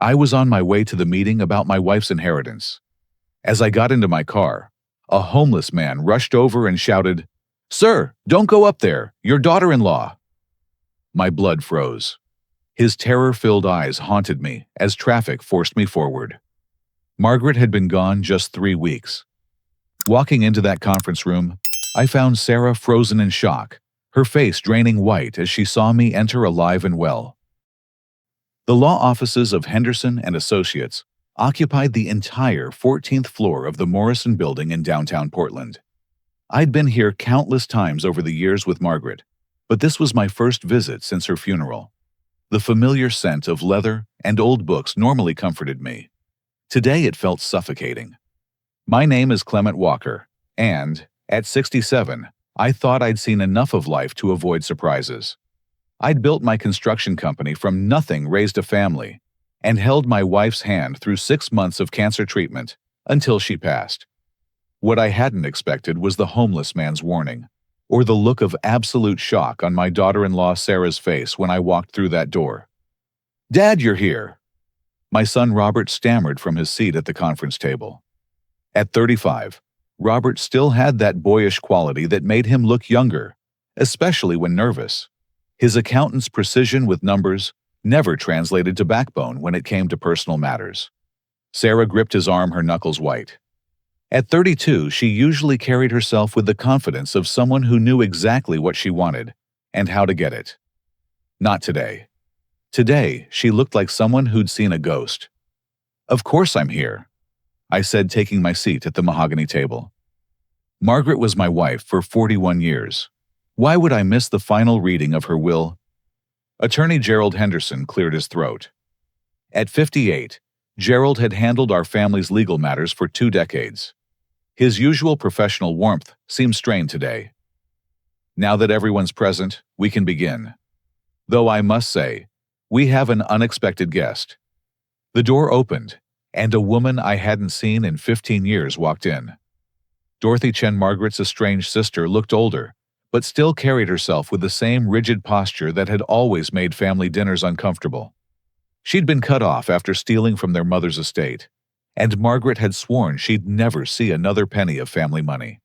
I was on my way to the meeting about my wife's inheritance. As I got into my car, a homeless man rushed over and shouted, "Sir, don't go up there, your daughter-in-law." My blood froze. His terror-filled eyes haunted me as traffic forced me forward. Margaret had been gone just 3 weeks. Walking into that conference room, I found Sarah frozen in shock, her face draining white as she saw me enter alive and well. The law offices of Henderson and Associates occupied the entire 14th floor of the Morrison Building in downtown Portland. I'd been here countless times over the years with Margaret, but this was my first visit since her funeral. The familiar scent of leather and old books normally comforted me. Today it felt suffocating. My name is Clement Walker, and, at 67, I thought I'd seen enough of life to avoid surprises. I'd built my construction company from nothing, raised a family, and held my wife's hand through 6 months of cancer treatment until she passed. What I hadn't expected was the homeless man's warning, or the look of absolute shock on my daughter-in-law Sarah's face when I walked through that door. "Dad, you're here!" My son Robert stammered from his seat at the conference table. At 35, Robert still had that boyish quality that made him look younger, especially when nervous. His accountant's precision with numbers never translated to backbone when it came to personal matters. Sarah gripped his arm, her knuckles white. At 32, she usually carried herself with the confidence of someone who knew exactly what she wanted and how to get it. Not today. Today, she looked like someone who'd seen a ghost. "Of course I'm here," I said, taking my seat at the mahogany table. Margaret was my wife for 41 years. Why would I miss the final reading of her will? Attorney Gerald Henderson cleared his throat. At 58, Gerald had handled our family's legal matters for 2 decades. His usual professional warmth seemed strained today. "Now that everyone's present, we can begin. Though I must say, we have an unexpected guest." The door opened, and a woman I hadn't seen in 15 years walked in. Dorothy Chen, Margaret's estranged sister, looked older, but still carried herself with the same rigid posture that had always made family dinners uncomfortable. She'd been cut off after stealing from their mother's estate, and Margaret had sworn she'd never see another penny of family money.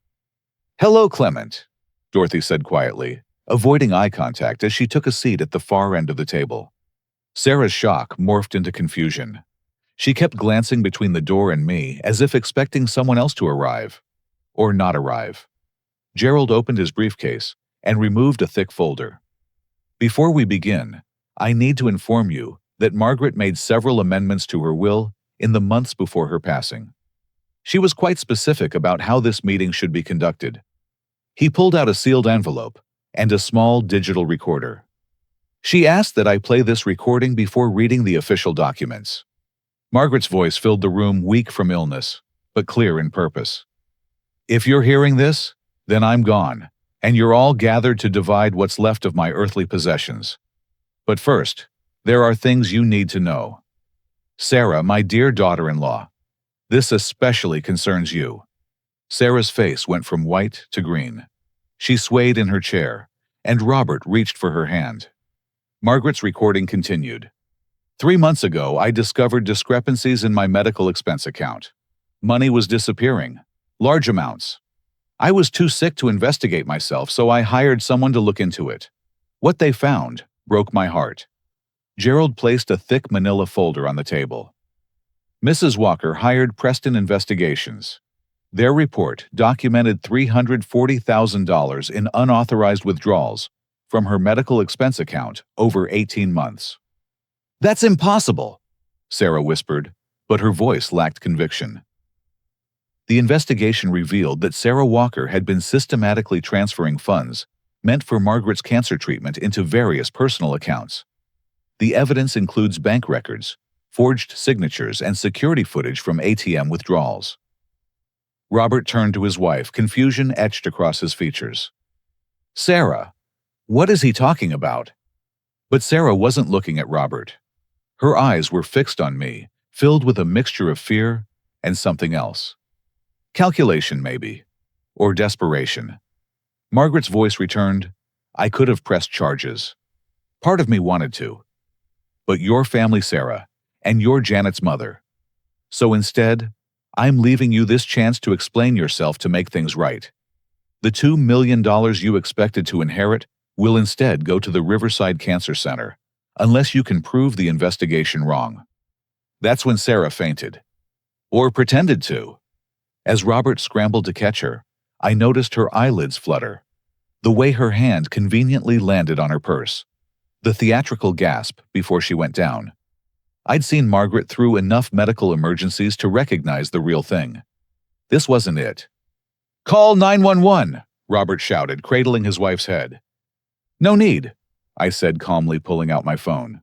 "Hello, Clement," Dorothy said quietly, avoiding eye contact as she took a seat at the far end of the table. Sarah's shock morphed into confusion. She kept glancing between the door and me as if expecting someone else to arrive. Or not arrive. Gerald opened his briefcase and removed a thick folder. "Before we begin, I need to inform you that Margaret made several amendments to her will in the months before her passing. She was quite specific about how this meeting should be conducted." He pulled out a sealed envelope and a small digital recorder. "She asked that I play this recording before reading the official documents." Margaret's voice filled the room, weak from illness, but clear in purpose. "If you're hearing this, then I'm gone, and you're all gathered to divide what's left of my earthly possessions. But first, there are things you need to know. Sarah, my dear daughter-in-law, this especially concerns you." Sarah's face went from white to green. She swayed in her chair, and Robert reached for her hand. Margaret's recording continued. "3 months ago, I discovered discrepancies in my medical expense account. Money was disappearing, large amounts. I was too sick to investigate myself, so I hired someone to look into it. What they found broke my heart." Gerald placed a thick manila folder on the table. "Mrs. Walker hired Preston Investigations. Their report documented $340,000 in unauthorized withdrawals from her medical expense account over 18 months. "That's impossible," Sarah whispered, but her voice lacked conviction. The investigation revealed that Sarah Walker had been systematically transferring funds meant for Margaret's cancer treatment into various personal accounts. The evidence includes bank records, forged signatures, and security footage from ATM withdrawals. Robert turned to his wife, confusion etched across his features. "Sarah, what is he talking about?" But Sarah wasn't looking at Robert. Her eyes were fixed on me, filled with a mixture of fear and something else. Calculation, maybe. Or desperation. Margaret's voice returned, "I could have pressed charges. Part of me wanted to. But your family, Sarah, and you're Janet's mother. So instead, I'm leaving you this chance to explain yourself to make things right. The $2 million you expected to inherit will instead go to the Riverside Cancer Center, unless you can prove the investigation wrong." That's when Sarah fainted. Or pretended to. As Robert scrambled to catch her, I noticed her eyelids flutter. The way her hand conveniently landed on her purse. The theatrical gasp before she went down. I'd seen Margaret through enough medical emergencies to recognize the real thing. This wasn't it. "Call 911!" Robert shouted, cradling his wife's head. "No need," I said calmly, pulling out my phone.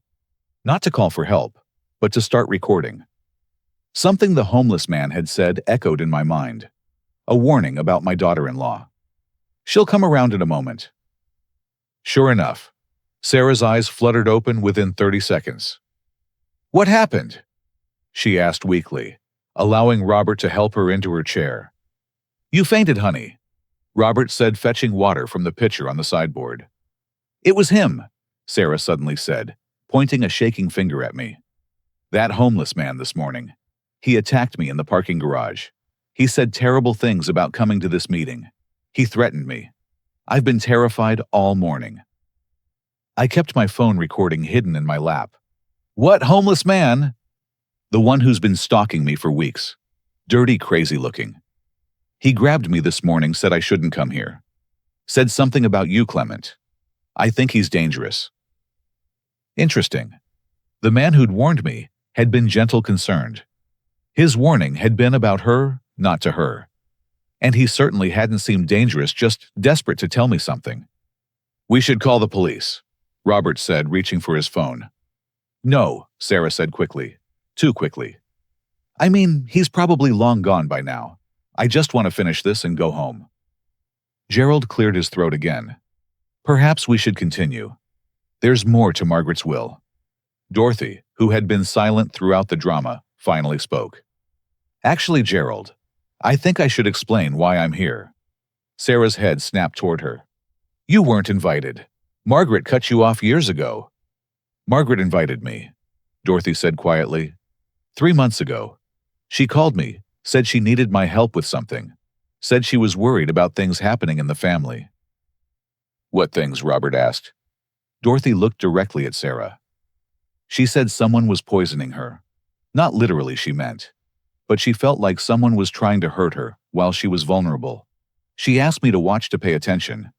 Not to call for help, but to start recording. Something the homeless man had said echoed in my mind. A warning about my daughter-in-law. "She'll come around in a moment." Sure enough, Sarah's eyes fluttered open within 30 seconds. "What happened?" she asked weakly, allowing Robert to help her into her chair. "You fainted, honey," Robert said, fetching water from the pitcher on the sideboard. "It was him," Sarah suddenly said, pointing a shaking finger at me. "That homeless man this morning. He attacked me in the parking garage. He said terrible things about coming to this meeting. He threatened me. I've been terrified all morning." I kept my phone recording hidden in my lap. "What homeless man?" "The one who's been stalking me for weeks. Dirty, crazy looking. He grabbed me this morning, said I shouldn't come here. Said something about you, Clement. I think he's dangerous." Interesting. The man who'd warned me had been gentle concerned. His warning had been about her, not to her. And he certainly hadn't seemed dangerous, just desperate to tell me something. "We should call the police," Robert said, reaching for his phone. "No," Sarah said quickly. Too quickly. "I mean, he's probably long gone by now. I just want to finish this and go home." Gerald cleared his throat again. "Perhaps we should continue. There's more to Margaret's will." Dorothy, who had been silent throughout the drama, finally spoke. "Actually, Gerald, I think I should explain why I'm here." Sarah's head snapped toward her. "You weren't invited. Margaret cut you off years ago." "Margaret invited me," Dorothy said quietly. 3 months ago. She called me, said she needed my help with something. Said she was worried about things happening in the family." "What things?" Robert asked. Dorothy looked directly at Sarah. "She said someone was poisoning her. Not literally, she meant. But she felt like someone was trying to hurt her while she was vulnerable. She asked me to watch, to pay attention.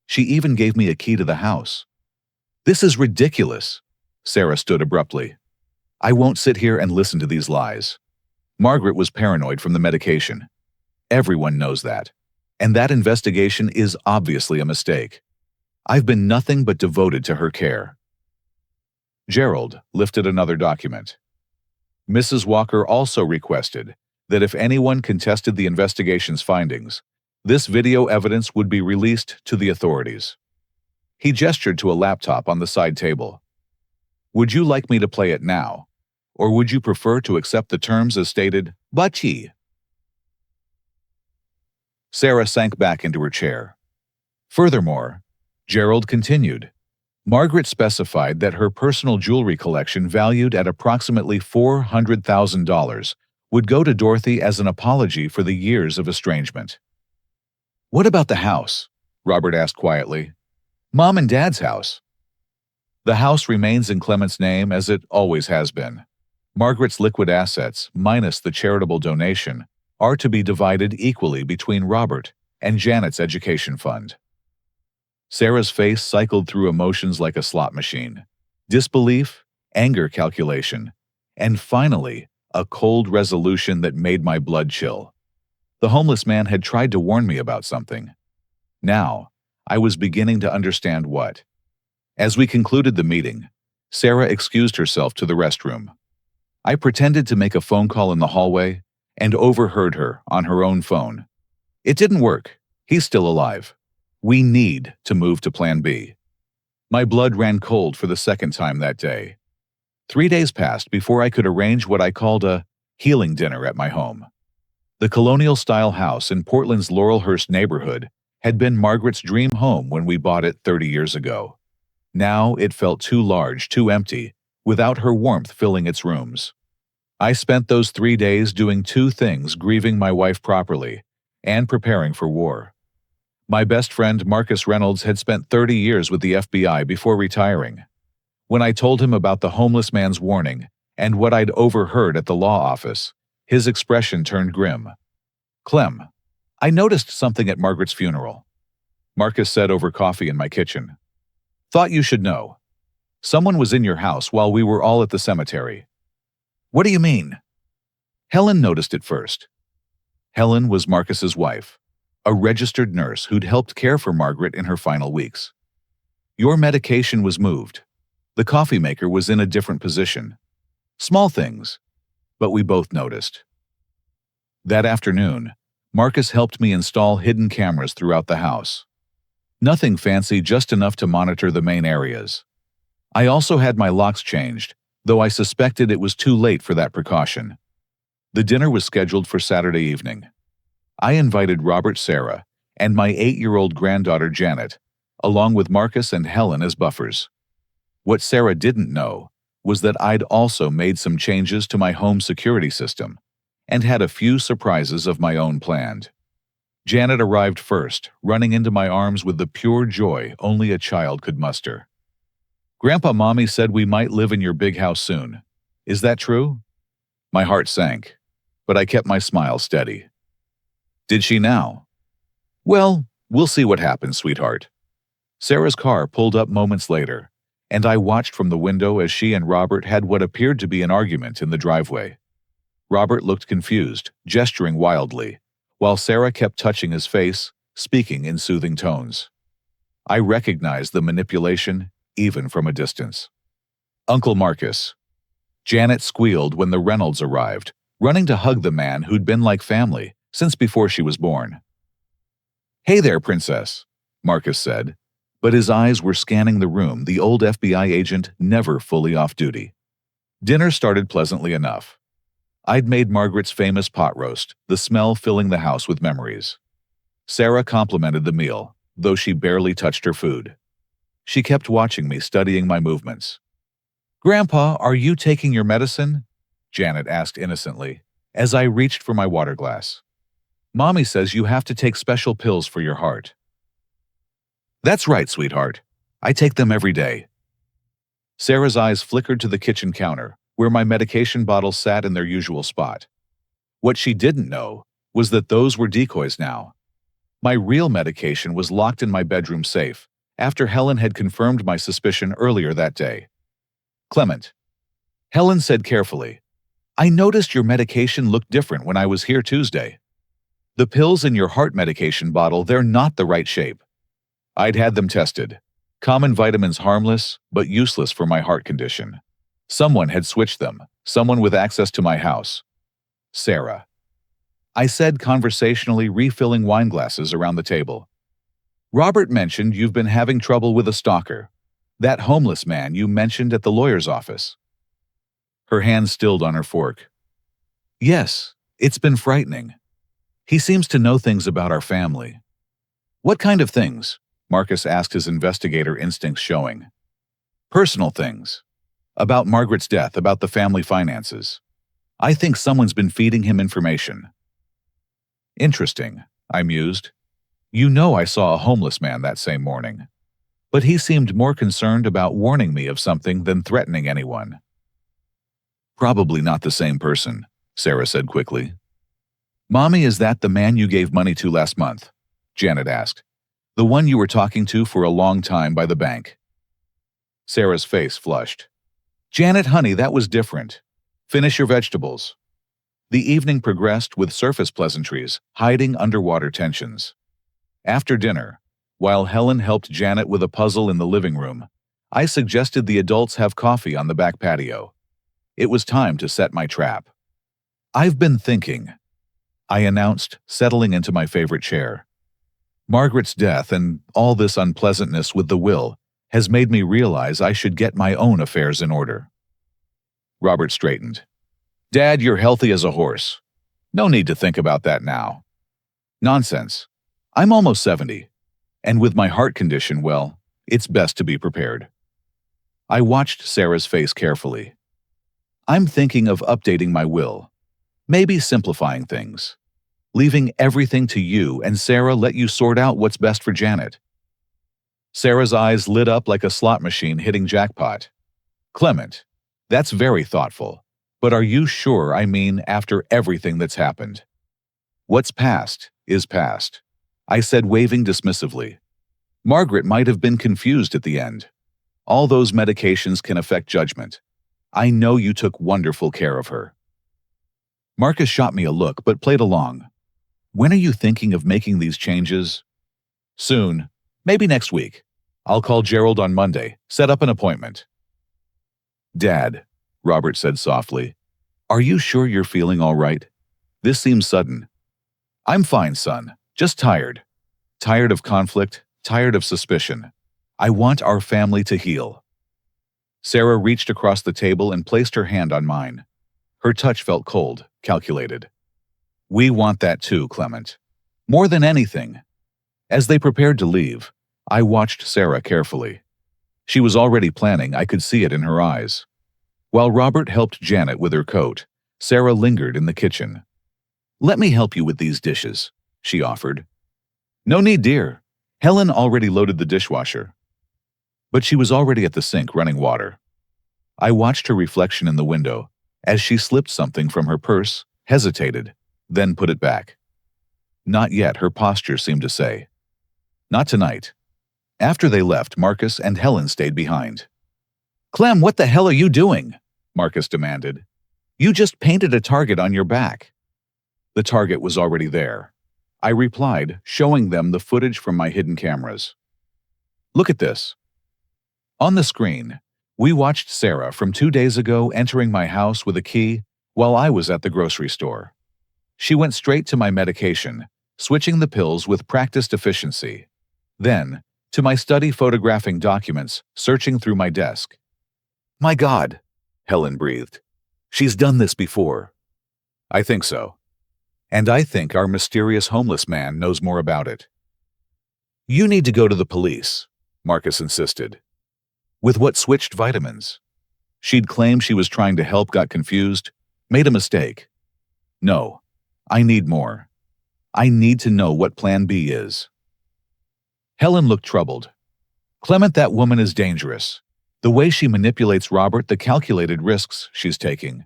She even gave me a key to the house." "This is ridiculous." Sarah stood abruptly. "I won't sit here and listen to these lies. Margaret was paranoid from the medication. Everyone knows that. And that investigation is obviously a mistake. I've been nothing but devoted to her care." Gerald lifted another document. Mrs. Walker also requested that if anyone contested the investigation's findings, this video evidence would be released to the authorities. He gestured to a laptop on the side table. "Would you like me to play it now? Or would you prefer to accept the terms as stated, Bachi?" Sarah sank back into her chair. Furthermore, Gerald continued, Margaret specified that her personal jewelry collection, valued at approximately $400,000, would go to Dorothy as an apology for the years of estrangement. "What about the house?" Robert asked quietly. "Mom and Dad's house." "The house remains in Clement's name as it always has been. Margaret's liquid assets, minus the charitable donation, are to be divided equally between Robert and Janet's education fund." Sarah's face cycled through emotions like a slot machine. Disbelief, anger, calculation, and finally, a cold resolution that made my blood chill. The homeless man had tried to warn me about something. Now, I was beginning to understand what. As we concluded the meeting, Sarah excused herself to the restroom. I pretended to make a phone call in the hallway and overheard her on her own phone. "It didn't work. He's still alive. We need to move to Plan B." My blood ran cold for the second time that day. 3 days passed before I could arrange what I called a healing dinner at my home. The colonial-style house in Portland's Laurelhurst neighborhood had been Margaret's dream home when we bought it 30 years ago. Now it felt too large, too empty, without her warmth filling its rooms. I spent those 3 days doing two things: grieving my wife properly and preparing for war. My best friend Marcus Reynolds had spent 30 years with the FBI before retiring. When I told him about the homeless man's warning and what I'd overheard at the law office, his expression turned grim. "Clem, I noticed something at Margaret's funeral," Marcus said over coffee in my kitchen. "Thought you should know. Someone was in your house while we were all at the cemetery." "What do you mean?" Helen noticed it first. Helen was Marcus's wife, a registered nurse who'd helped care for Margaret in her final weeks. "Your medication was moved. The coffee maker was in a different position. Small things, but we both noticed." That afternoon, Marcus helped me install hidden cameras throughout the house. Nothing fancy, just enough to monitor the main areas. I also had my locks changed, though I suspected it was too late for that precaution. The dinner was scheduled for Saturday evening. I invited Robert, Sarah, and my 8-year-old granddaughter Janet, along with Marcus and Helen as buffers. What Sarah didn't know was that I'd also made some changes to my home security system and had a few surprises of my own planned. Janet arrived first, running into my arms with the pure joy only a child could muster. "Grandpa, Mommy said we might live in your big house soon. Is that true?" My heart sank, but I kept my smile steady. "Did she now?" "Well, we'll see what happens, sweetheart." Sarah's car pulled up moments later, and I watched from the window as she and Robert had what appeared to be an argument in the driveway. Robert looked confused, gesturing wildly, while Sarah kept touching his face, speaking in soothing tones. I recognized the manipulation, even from a distance. "Uncle Marcus." Janet squealed when the Reynolds arrived, running to hug the man who'd been like family since before she was born. "Hey there, Princess," Marcus said, but his eyes were scanning the room, the old FBI agent never fully off duty. Dinner started pleasantly enough. I'd made Margaret's famous pot roast, the smell filling the house with memories. Sarah complimented the meal, though she barely touched her food. She kept watching me, studying my movements. "Grandpa, are you taking your medicine?" Janet asked innocently, as I reached for my water glass. "Mommy says you have to take special pills for your heart." "That's right, sweetheart. I take them every day." Sarah's eyes flickered to the kitchen counter, where my medication bottles sat in their usual spot. What she didn't know was that those were decoys now. My real medication was locked in my bedroom safe, after Helen had confirmed my suspicion earlier that day. "Clement," Helen said carefully, "I noticed your medication looked different when I was here Tuesday. The pills in your heart medication bottle, they're not the right shape." I'd had them tested. Common vitamins, harmless, but useless for my heart condition. Someone had switched them, someone with access to my house. "Sarah," I said conversationally, refilling wine glasses around the table. "Robert mentioned you've been having trouble with a stalker. That homeless man you mentioned at the lawyer's office." Her hand stilled on her fork. "Yes, it's been frightening. He seems to know things about our family." "What kind of things?" Marcus asked, his investigator instincts showing. "Personal things. About Margaret's death, about the family finances. I think someone's been feeding him information." "Interesting," I mused. "You know, I saw a homeless man that same morning. But he seemed more concerned about warning me of something than threatening anyone." "Probably not the same person," Sarah said quickly. "Mommy, is that the man you gave money to last month?" Janet asked. "The one you were talking to for a long time by the bank?" Sarah's face flushed. "Janet, honey, that was different. Finish your vegetables." The evening progressed with surface pleasantries, hiding underwater tensions. After dinner, while Helen helped Janet with a puzzle in the living room, I suggested the adults have coffee on the back patio. It was time to set my trap. "I've been thinking," I announced, settling into my favorite chair. "Margaret's death and all this unpleasantness with the will has made me realize I should get my own affairs in order." Robert straightened. "Dad, you're healthy as a horse. No need to think about that now." "Nonsense. I'm almost 70. And with my heart condition, well, it's best to be prepared." I watched Sarah's face carefully. I'm thinking of updating my will. Maybe simplifying things. Leaving everything to you and Sarah let you sort out what's best for Janet. Sarah's eyes lit up like a slot machine hitting jackpot. Clement, that's very thoughtful. But are you sure I mean after everything that's happened? What's past is past, I said, waving dismissively. Margaret might have been confused at the end. All those medications can affect judgment. I know you took wonderful care of her. Marcus shot me a look but played along. When are you thinking of making these changes? Soon. Maybe next week. I'll call Gerald on Monday, set up an appointment. Dad, Robert said softly, are you sure you're feeling all right? This seems sudden. I'm fine, son. Just tired. Tired of conflict, tired of suspicion. I want our family to heal. Sarah reached across the table and placed her hand on mine. Her touch felt cold, calculated. We want that too, Clement. More than anything. As they prepared to leave, I watched Sarah carefully. She was already planning, I could see it in her eyes. While Robert helped Janet with her coat, Sarah lingered in the kitchen. Let me help you with these dishes, she offered. No need, dear. Helen already loaded the dishwasher. But she was already at the sink running water. I watched her reflection in the window as she slipped something from her purse, hesitated, then put it back. Not yet, her posture seemed to say. Not tonight. After they left, Marcus and Helen stayed behind. Clem, what the hell are you doing? Marcus demanded. You just painted a target on your back. The target was already there. I replied, showing them the footage from my hidden cameras. Look at this. On the screen, we watched Sarah from 2 days ago entering my house with a key while I was at the grocery store. She went straight to my medication, switching the pills with practiced efficiency. Then, to my study photographing documents, searching through my desk. My God, Helen breathed. She's done this before. I think so. And I think our mysterious homeless man knows more about it. You need to go to the police, Marcus insisted. With what switched vitamins? She'd claimed she was trying to help, got confused, made a mistake. No, I need more. I need to know what Plan B is. Helen looked troubled. Clement, that woman is dangerous. The way she manipulates Robert, the calculated risks she's taking.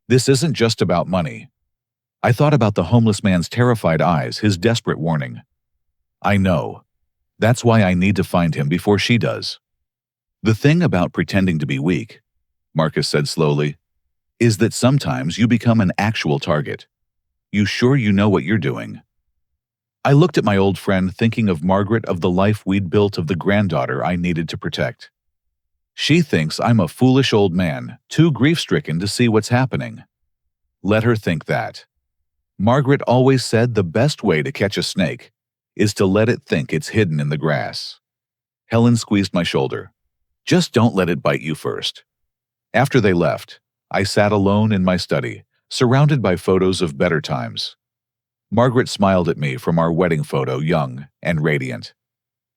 This isn't just about money. I thought about the homeless man's terrified eyes, his desperate warning. I know. That's why I need to find him before she does. The thing about pretending to be weak, Marcus said slowly, is that sometimes you become an actual target. You sure you know what you're doing? I looked at my old friend, thinking of Margaret, of the life we'd built, of the granddaughter I needed to protect. She thinks I'm a foolish old man, too grief-stricken to see what's happening. Let her think that. Margaret always said the best way to catch a snake is to let it think it's hidden in the grass. Helen squeezed my shoulder. Just don't let it bite you first. After they left, I sat alone in my study, surrounded by photos of better times. Margaret smiled at me from our wedding photo, young and radiant.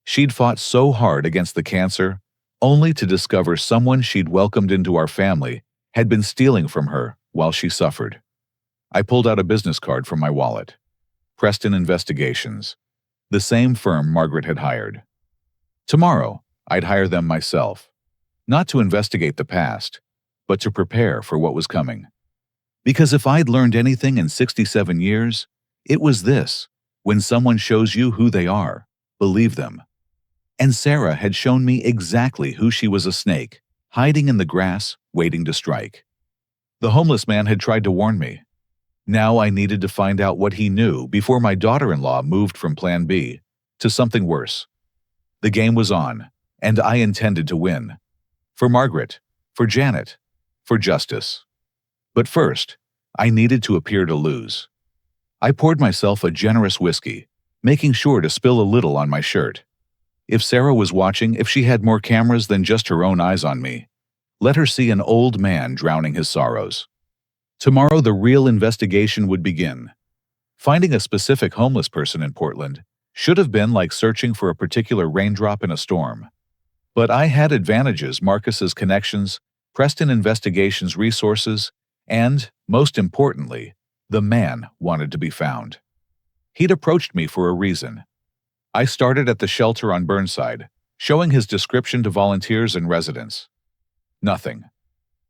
She'd fought so hard against the cancer, only to discover someone she'd welcomed into our family had been stealing from her while she suffered. I pulled out a business card from my wallet. Preston Investigations, the same firm Margaret had hired. Tomorrow, I'd hire them myself, not to investigate the past, but to prepare for what was coming. Because if I'd learned anything in 67 years, it was this: when someone shows you who they are, believe them. And Sarah had shown me exactly who she was: a snake, hiding in the grass, waiting to strike. The homeless man had tried to warn me. Now I needed to find out what he knew before my daughter-in-law moved from Plan B to something worse. The game was on, and I intended to win. For Margaret, for Janet, for justice. But first, I needed to appear to lose. I poured myself a generous whiskey, making sure to spill a little on my shirt. If Sarah was watching, if she had more cameras than just her own eyes on me, let her see an old man drowning his sorrows. Tomorrow, the real investigation would begin. Finding a specific homeless person in Portland should have been like searching for a particular raindrop in a storm. But I had advantages: Marcus's connections, Preston Investigations resources, and, most importantly, the man wanted to be found. He'd approached me for a reason. I started at the shelter on Burnside, showing his description to volunteers and residents. Nothing.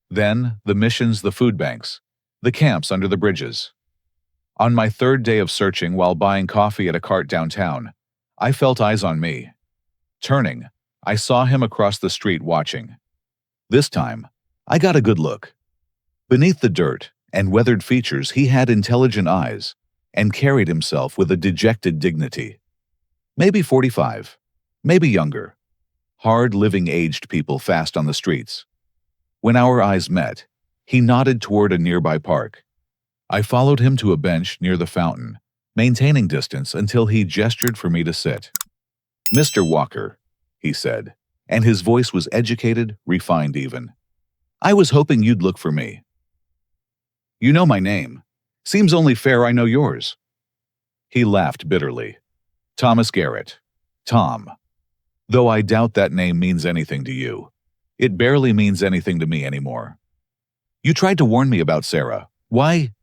Then, the missions, the food banks, the camps under the bridges. On my third day of searching while buying coffee at a cart downtown, I felt eyes on me. Turning, I saw him across the street watching. This time, I got a good look. Beneath the dirt and weathered features, he had intelligent eyes and carried himself with a dejected dignity. Maybe 45, maybe younger. Hard-living aged people fast on the streets. When our eyes met, he nodded toward a nearby park. I followed him to a bench near the fountain, maintaining distance until he gestured for me to sit. "Mr. Walker," he said, and his voice was educated, refined even. "I was hoping you'd look for me. You know my name. Seems only fair I know yours." He laughed bitterly. "Thomas Garrett. Tom. Though I doubt that name means anything to you. It barely means anything to me anymore. You tried to warn me about Sarah. Why?"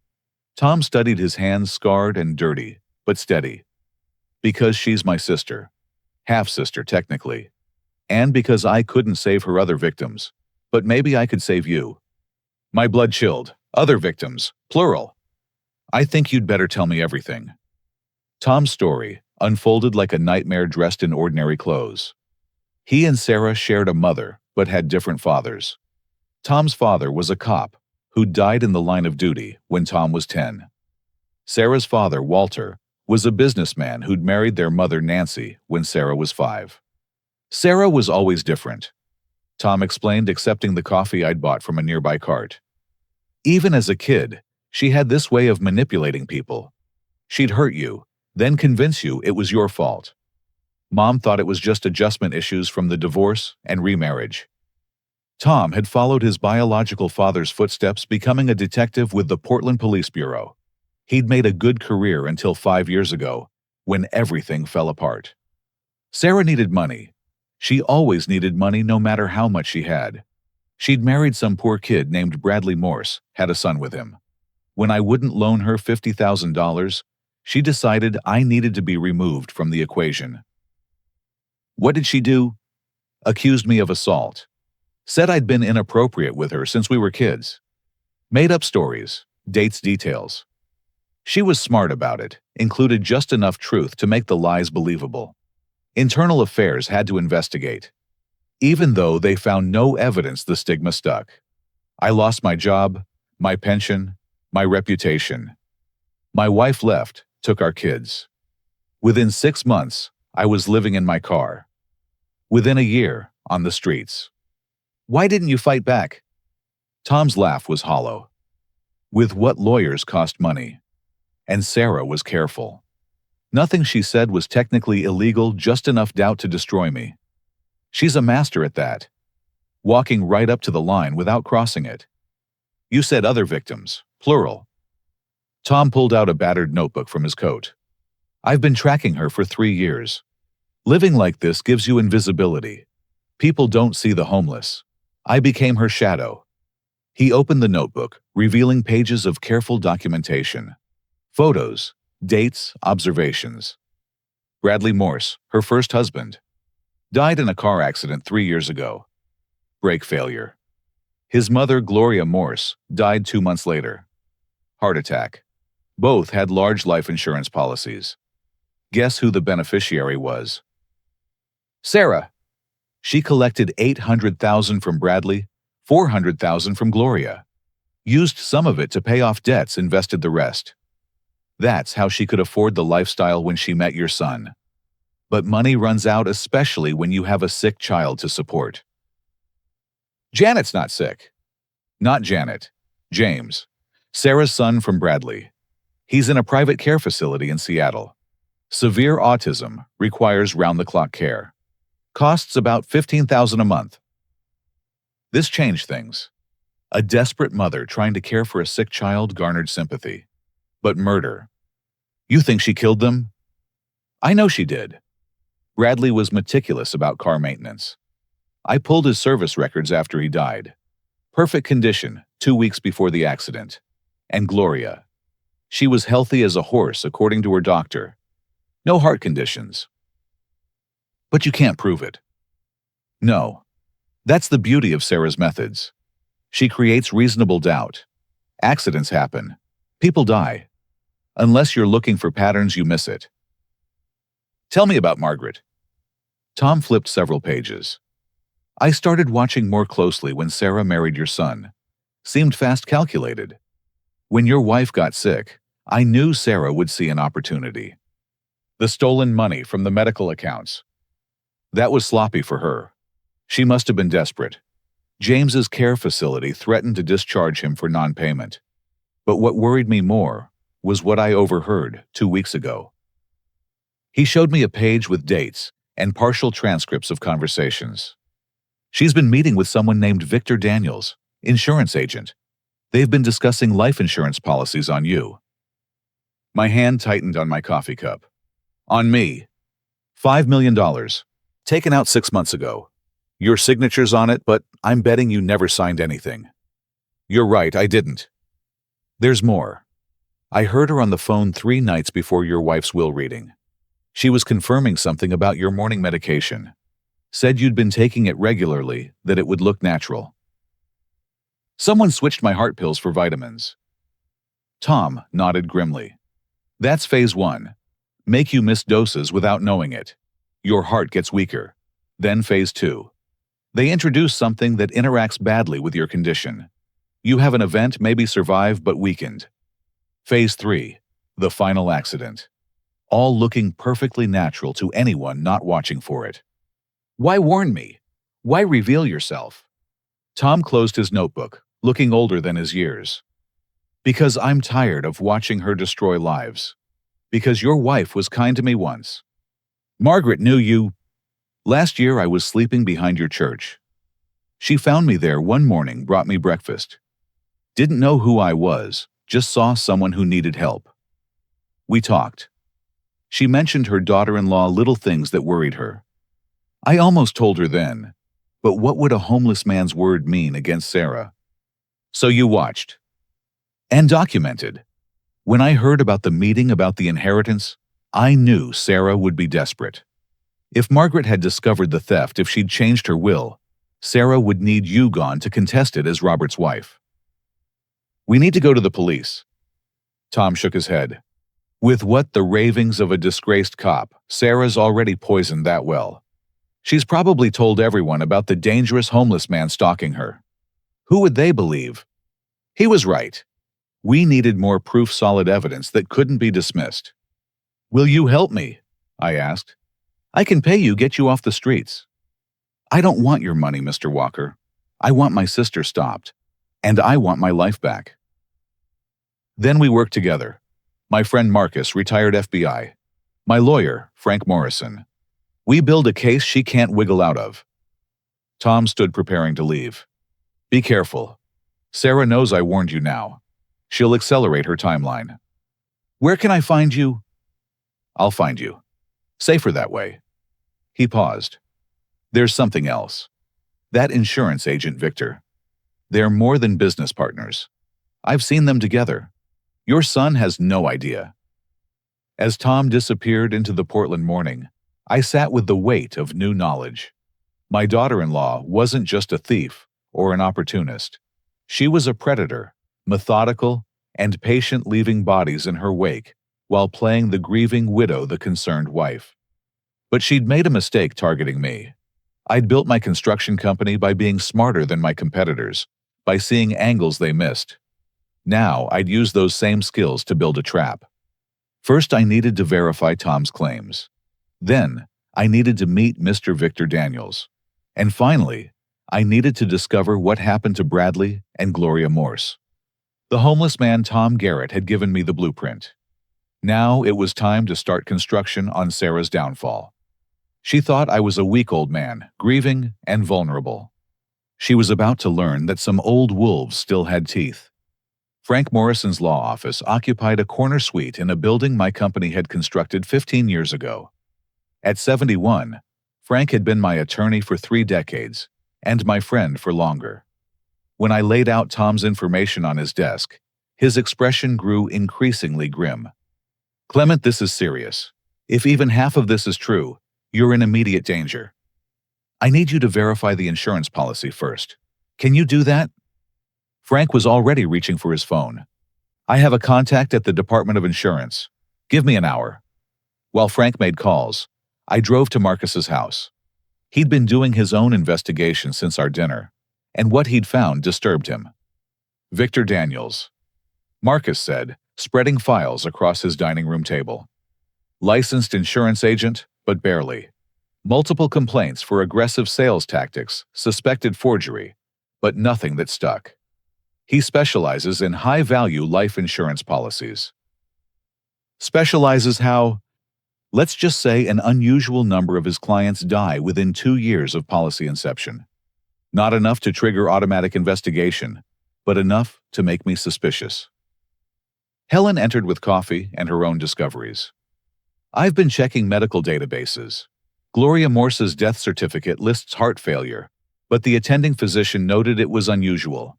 Tom studied his hands, scarred and dirty, but steady. "Because she's my sister. Half-sister, technically. And because I couldn't save her other victims. But maybe I could save you." My blood chilled. Other victims, plural. "I think you'd better tell me everything." Tom's story unfolded like a nightmare dressed in ordinary clothes. He and Sarah shared a mother, but had different fathers. Tom's father was a cop who died in the line of duty when Tom was 10. Sarah's father, Walter, was a businessman who'd married their mother, Nancy, when Sarah was 5. Sarah was always different, Tom explained, accepting the coffee I'd bought from a nearby cart. Even as a kid, she had this way of manipulating people. She'd hurt you, then convince you it was your fault. Mom thought it was just adjustment issues from the divorce and remarriage. Tom had followed his biological father's footsteps, becoming a detective with the Portland Police Bureau. He'd made a good career until 5 years ago, when everything fell apart. Sarah needed money. She always needed money, no matter how much she had. She'd married some poor kid named Bradley Morse, had a son with him. When I wouldn't loan her $50,000, she decided I needed to be removed from the equation. What did she do? Accused me of assault. Said I'd been inappropriate with her since we were kids. Made up stories, dates, details. She was smart about it, included just enough truth to make the lies believable. Internal Affairs had to investigate. Even though they found no evidence, the stigma stuck. I lost my job, my pension, my reputation. My wife left, took our kids. Within 6 months, I was living in my car. Within a year, on the streets. Why didn't you fight back? Tom's laugh was hollow. With what lawyers cost money. And Sarah was careful. Nothing she said was technically illegal, just enough doubt to destroy me. She's a master at that. Walking right up to the line without crossing it. You said other victims, plural. Tom pulled out a battered notebook from his coat. I've been tracking her for 3 years. Living like this gives you invisibility. People don't see the homeless. I became her shadow. He opened the notebook, revealing pages of careful documentation. Photos, dates, observations. Bradley Morse, her first husband. Died in a car accident 3 years ago. Brake failure. His mother, Gloria Morse, died 2 months later. Heart attack. Both had large life insurance policies. Guess who the beneficiary was? Sarah. She collected $800,000 from Bradley, $400,000 from Gloria. Used some of it to pay off debts, invested the rest. That's how she could afford the lifestyle when she met your son. But money runs out, especially when you have a sick child to support. Janet's not sick. Not Janet. James. Sarah's son from Bradley. He's in a private care facility in Seattle. Severe autism, requires round-the-clock care. Costs about $15,000 a month. This changed things. A desperate mother trying to care for a sick child garnered sympathy. But murder. You think she killed them? I know she did. Bradley was meticulous about car maintenance. I pulled his service records after he died. Perfect condition, 2 weeks before the accident. And Gloria. She was healthy as a horse, according to her doctor. No heart conditions. But you can't prove it. No. That's the beauty of Sarah's methods. She creates reasonable doubt. Accidents happen. People die. Unless you're looking for patterns, you miss it. Tell me about Margaret. Tom flipped several pages. I started watching more closely when Sarah married your son. Seemed fast calculated. When your wife got sick, I knew Sarah would see an opportunity. The stolen money from the medical accounts. That was sloppy for her. She must have been desperate. James's care facility threatened to discharge him for non-payment. But what worried me more was what I overheard 2 weeks ago. He showed me a page with dates and partial transcripts of conversations. She's been meeting with someone named Victor Daniels, insurance agent. They've been discussing life insurance policies on you. My hand tightened on my coffee cup. On me. $5 million. Taken out 6 months ago. Your signature's on it, but I'm betting you never signed anything. You're right, I didn't. There's more. I heard her on the phone 3 nights before your wife's will reading. She was confirming something about your morning medication. Said you'd been taking it regularly, that it would look natural. Someone switched my heart pills for vitamins. Tom nodded grimly. That's phase 1. Make you miss doses without knowing it. Your heart gets weaker. Then phase 2. They introduce something that interacts badly with your condition. You have an event, maybe survive, but weakened. Phase 3. The final accident. All looking perfectly natural to anyone not watching for it. Why warn me? Why reveal yourself? Tom closed his notebook, looking older than his years. Because I'm tired of watching her destroy lives. Because your wife was kind to me once. Margaret knew you. Last year I was sleeping behind your church. She found me there one morning, brought me breakfast. Didn't know who I was, just saw someone who needed help. We talked. She mentioned her daughter-in-law, little things that worried her. I almost told her then, but what would a homeless man's word mean against Sarah? So you watched. And documented. When I heard about the meeting about the inheritance, I knew Sarah would be desperate. If Margaret had discovered the theft, if she'd changed her will, Sarah would need you gone to contest it as Robert's wife. We need to go to the police. Tom shook his head. With what the ravings of a disgraced cop, Sarah's already poisoned that well. She's probably told everyone about the dangerous homeless man stalking her. Who would they believe? He was right. We needed more proof, solid evidence that couldn't be dismissed. Will you help me? I asked. I can pay you, get you off the streets. I don't want your money, Mr. Walker. I want my sister stopped. And I want my life back. Then we worked together. My friend Marcus, retired FBI. My lawyer, Frank Morrison. We build a case she can't wiggle out of. Tom stood preparing to leave. Be careful. Sarah knows I warned you now. She'll accelerate her timeline. Where can I find you? I'll find you. Safer that way. He paused. There's something else. That insurance agent, Victor. They're more than business partners. I've seen them together. Your son has no idea. As Tom disappeared into the Portland morning, I sat with the weight of new knowledge. My daughter-in-law wasn't just a thief or an opportunist. She was a predator, methodical and patient, leaving bodies in her wake while playing the grieving widow, the concerned wife. But she'd made a mistake targeting me. I'd built my construction company by being smarter than my competitors, by seeing angles they missed. Now I'd use those same skills to build a trap. First, I needed to verify Tom's claims. Then, I needed to meet Mr. Victor Daniels. And finally, I needed to discover what happened to Bradley and Gloria Morse. The homeless man Tom Garrett had given me the blueprint. Now it was time to start construction on Sarah's downfall. She thought I was a weak old man, grieving and vulnerable. She was about to learn that some old wolves still had teeth. Frank Morrison's law office occupied a corner suite in a building my company had constructed 15 years ago. At 71, Frank had been my attorney for 3 decades, and my friend for longer. When I laid out Tom's information on his desk, his expression grew increasingly grim. Clement, this is serious. If even half of this is true, you're in immediate danger. I need you to verify the insurance policy first. Can you do that? Frank was already reaching for his phone. I have a contact at the Department of Insurance. Give me an hour. While Frank made calls, I drove to Marcus's house. He'd been doing his own investigation since our dinner, and what he'd found disturbed him. Victor Daniels, Marcus said, spreading files across his dining room table. Licensed insurance agent, but barely. Multiple complaints for aggressive sales tactics, suspected forgery, but nothing that stuck. He specializes in high-value life insurance policies. Specializes how? Let's just say an unusual number of his clients die within 2 years of policy inception. Not enough to trigger automatic investigation, but enough to make me suspicious. Helen entered with coffee and her own discoveries. I've been checking medical databases. Gloria Morse's death certificate lists heart failure, but the attending physician noted it was unusual.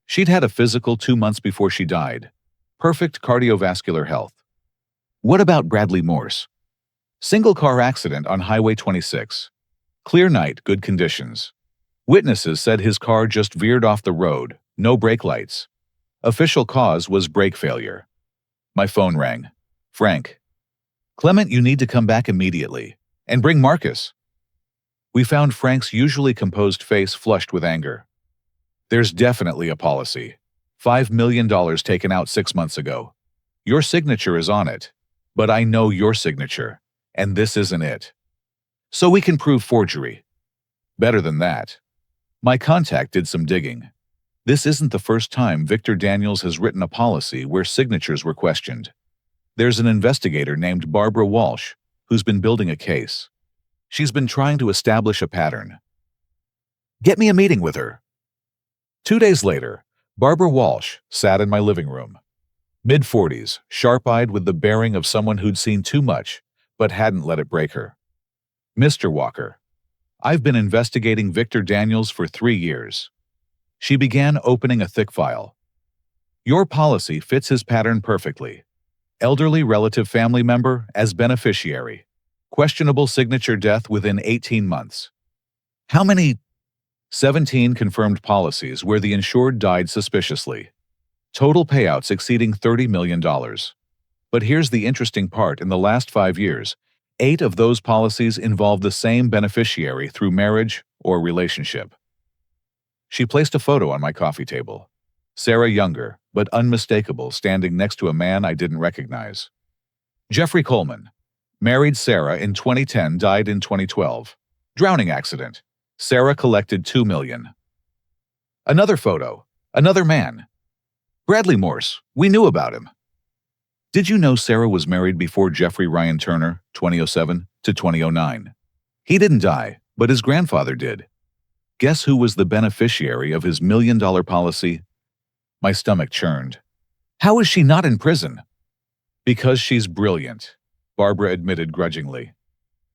She'd had a physical 2 months before she died. Perfect cardiovascular health. What about Bradley Morse? Single car accident on Highway 26. Clear night, good conditions. Witnesses said his car just veered off the road, no brake lights. Official cause was brake failure. My phone rang. Frank. Clement, you need to come back immediately. And bring Marcus. We found Frank's usually composed face flushed with anger. There's definitely a policy. $5 million taken out 6 months ago. Your signature is on it. But I know your signature, and this isn't it. So we can prove forgery. Better than that. My contact did some digging. This isn't the first time Victor Daniels has written a policy where signatures were questioned. There's an investigator named Barbara Walsh who's been building a case. She's been trying to establish a pattern. Get me a meeting with her. 2 days later, Barbara Walsh sat in my living room. Mid-40s, sharp-eyed with the bearing of someone who'd seen too much, but hadn't let it break her. Mr. Walker, I've been investigating Victor Daniels for 3 years. She began opening a thick file. Your policy fits his pattern perfectly. Elderly relative family member as beneficiary. Questionable signature death within 18 months. How many? 17 confirmed policies where the insured died suspiciously. Total payouts exceeding $30 million. But here's the interesting part: in the last 5 years, 8 of those policies involve the same beneficiary through marriage or relationship. She placed a photo on my coffee table. Sarah Younger, but unmistakable, standing next to a man I didn't recognize. Jeffrey Coleman. Married Sarah in 2010, died in 2012. Drowning accident. Sarah collected $2 million. Another photo. Another man. Bradley Morse. We knew about him. Did you know Sarah was married before Jeffrey Ryan Turner, 2007 to 2009? He didn't die, but his grandfather did. Guess who was the beneficiary of his $1 million policy? My stomach churned. How is she not in prison? Because she's brilliant, Barbara admitted grudgingly.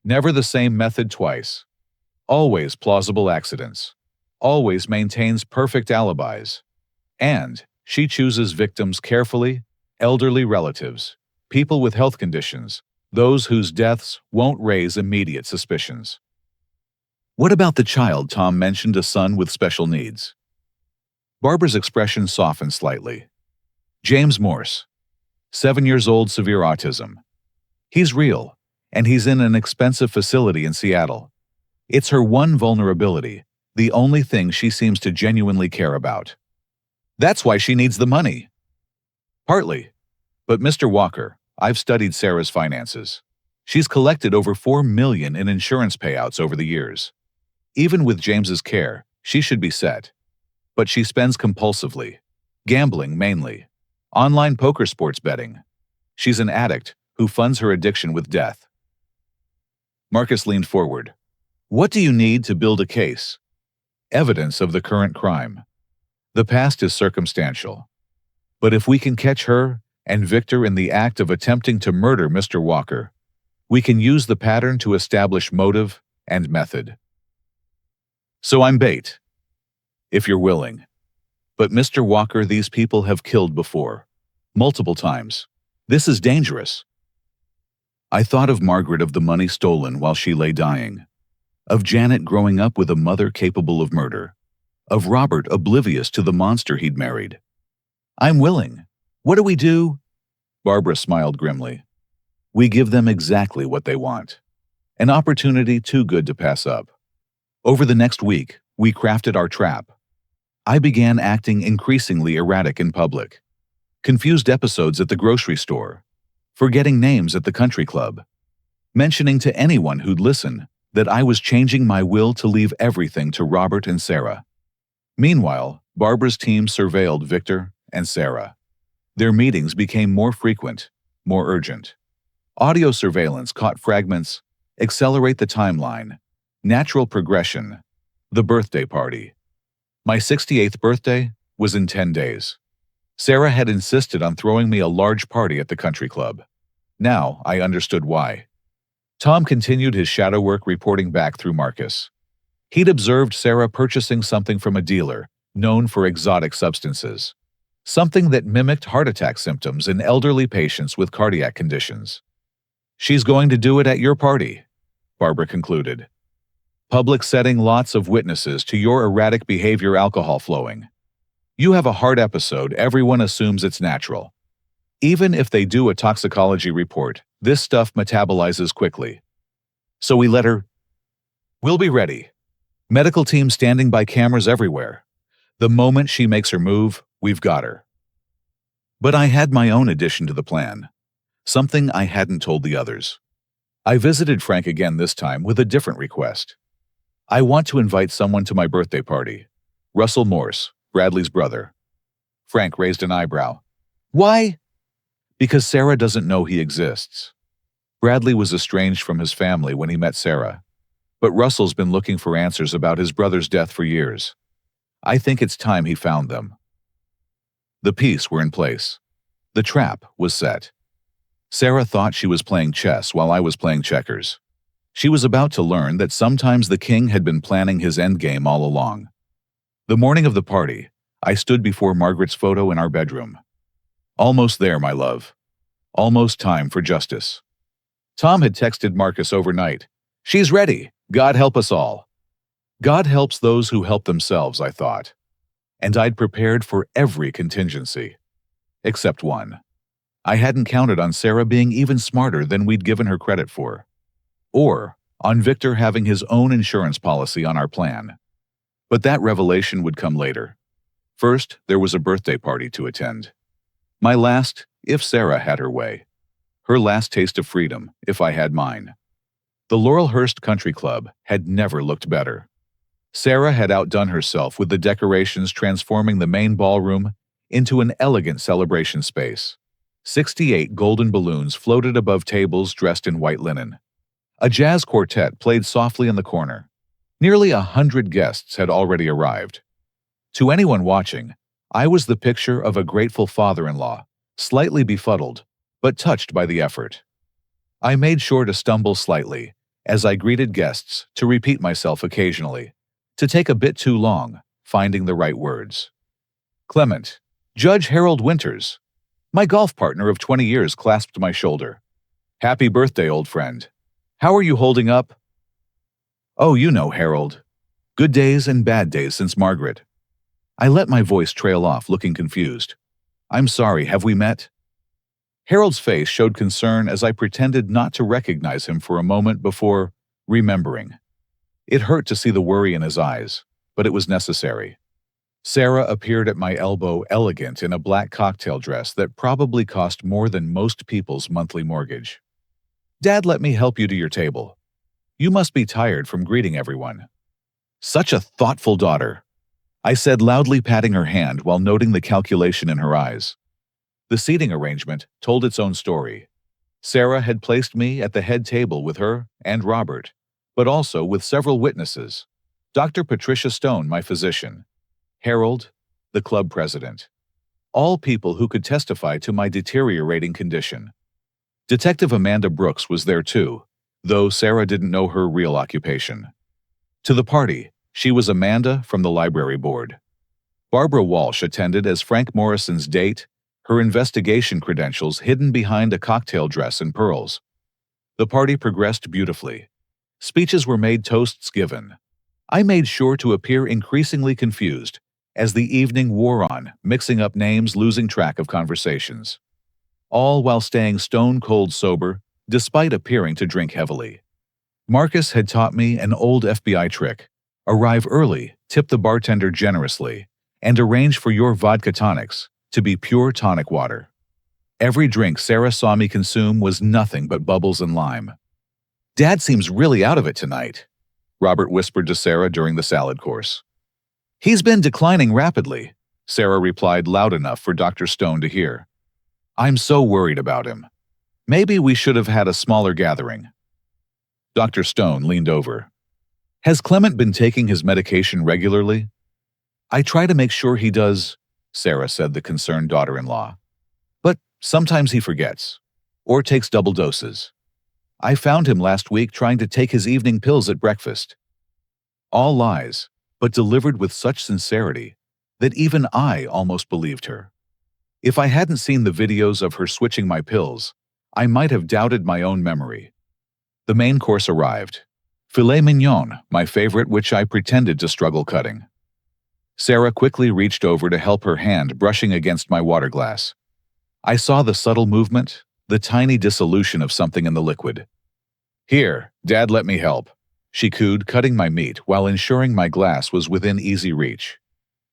Never the same method twice. Always plausible accidents. Always maintains perfect alibis. And she chooses victims carefully, elderly relatives, people with health conditions, those whose deaths won't raise immediate suspicions. What about the child Tom mentioned, a son with special needs? Barbara's expression softened slightly. James Morse. 7 years old, severe autism. He's real, and he's in an expensive facility in Seattle. It's her one vulnerability, the only thing she seems to genuinely care about. That's why she needs the money. Partly. But Mr. Walker, I've studied Sarah's finances. She's collected over $4 million in insurance payouts over the years. Even with James's care, she should be set. But she spends compulsively. Gambling mainly. Online poker, sports betting. She's an addict who funds her addiction with death. Marcus leaned forward. What do you need to build a case? Evidence of the current crime. The past is circumstantial. But if we can catch her and Victor in the act of attempting to murder Mr. Walker, we can use the pattern to establish motive and method. So I'm bait, if you're willing. But Mr. Walker, these people have killed before. Multiple times. This is dangerous. I thought of Margaret, of the money stolen while she lay dying. Of Janet growing up with a mother capable of murder. Of Robert oblivious to the monster he'd married. I'm willing. What do we do? Barbara smiled grimly. We give them exactly what they want. An opportunity too good to pass up. Over the next week, we crafted our trap. I began acting increasingly erratic in public. Confused episodes at the grocery store. Forgetting names at the country club. Mentioning to anyone who'd listen that I was changing my will to leave everything to Robert and Sarah. Meanwhile, Barbara's team surveilled Victor and Sarah. Their meetings became more frequent, more urgent. Audio surveillance caught fragments, accelerate the timeline, natural progression, the birthday party. My 68th birthday was in 10 days. Sarah had insisted on throwing me a large party at the country club. Now I understood why. Tom continued his shadow work, reporting back through Marcus. He'd observed Sarah purchasing something from a dealer known for exotic substances. Something that mimicked heart attack symptoms in elderly patients with cardiac conditions. She's going to do it at your party, Barbara concluded. Public setting, lots of witnesses to your erratic behavior, alcohol flowing. You have a heart episode, everyone assumes it's natural. Even if they do a toxicology report, this stuff metabolizes quickly. So we let her. We'll be ready. Medical team standing by, cameras everywhere. The moment she makes her move, we've got her. But I had my own addition to the plan. Something I hadn't told the others. I visited Frank again, this time with a different request. I want to invite someone to my birthday party. Russell Morse, Bradley's brother. Frank raised an eyebrow. Why? Because Sarah doesn't know he exists. Bradley was estranged from his family when he met Sarah. But Russell's been looking for answers about his brother's death for years. I think it's time he found them. The pieces were in place. The trap was set. Sarah thought she was playing chess while I was playing checkers. She was about to learn that sometimes the king had been planning his endgame all along. The morning of the party, I stood before Margaret's photo in our bedroom. Almost there, my love. Almost time for justice. Tom had texted Marcus overnight. She's ready. God help us all. God helps those who help themselves, I thought. And I'd prepared for every contingency. Except one. I hadn't counted on Sarah being even smarter than we'd given her credit for. Or on Victor having his own insurance policy on our plan. But that revelation would come later. First, there was a birthday party to attend. My last, if Sarah had her way. Her last taste of freedom, if I had mine. The Laurelhurst Country Club had never looked better. Sarah had outdone herself with the decorations, transforming the main ballroom into an elegant celebration space. 68 golden balloons floated above tables dressed in white linen. A jazz quartet played softly in the corner. Nearly 100 guests had already arrived. To anyone watching, I was the picture of a grateful father-in-law, slightly befuddled, but touched by the effort. I made sure to stumble slightly as I greeted guests, to repeat myself occasionally, to take a bit too long, finding the right words. Clement, Judge Harold Winters. My golf partner of 20 years clasped my shoulder. Happy birthday, old friend. How are you holding up? Oh, you know, Harold. Good days and bad days since Margaret. I let my voice trail off, looking confused. I'm sorry, have we met? Harold's face showed concern as I pretended not to recognize him for a moment before remembering. It hurt to see the worry in his eyes, but it was necessary. Sarah appeared at my elbow, elegant in a black cocktail dress that probably cost more than most people's monthly mortgage. Dad, let me help you to your table. You must be tired from greeting everyone. Such a thoughtful daughter, I said, loudly patting her hand while noting the calculation in her eyes. The seating arrangement told its own story. Sarah had placed me at the head table with her and Robert, but also with several witnesses. Dr. Patricia Stone, my physician. Harold, the club president. All people who could testify to my deteriorating condition. Detective Amanda Brooks was there too, though Sarah didn't know her real occupation. To the party, She was Amanda from the library board. Barbara Walsh attended as Frank Morrison's date, her investigation credentials hidden behind a cocktail dress and pearls. The party progressed beautifully. Speeches were made, toasts given. I made sure to appear increasingly confused as the evening wore on, mixing up names, losing track of conversations. All while staying stone-cold sober, despite appearing to drink heavily. Marcus had taught me an old FBI trick. Arrive early, tip the bartender generously, and arrange for your vodka tonics to be pure tonic water. Every drink Sarah saw me consume was nothing but bubbles and lime. "Dad seems really out of it tonight," Robert whispered to Sarah during the salad course. "He's been declining rapidly," Sarah replied loud enough for Dr. Stone to hear. "I'm so worried about him. Maybe we should have had a smaller gathering." Dr. Stone leaned over. "Has Clement been taking his medication regularly?" "I try to make sure he does," Sarah said, the concerned daughter-in-law. "But sometimes he forgets, or takes double doses. I found him last week trying to take his evening pills at breakfast." All lies, but delivered with such sincerity that even I almost believed her. If I hadn't seen the videos of her switching my pills, I might have doubted my own memory. The main course arrived. Filet mignon, my favorite, which I pretended to struggle cutting. Sarah quickly reached over to help, her hand brushing against my water glass. I saw the subtle movement, the tiny dissolution of something in the liquid. "Here, Dad, let me help," she cooed, cutting my meat while ensuring my glass was within easy reach.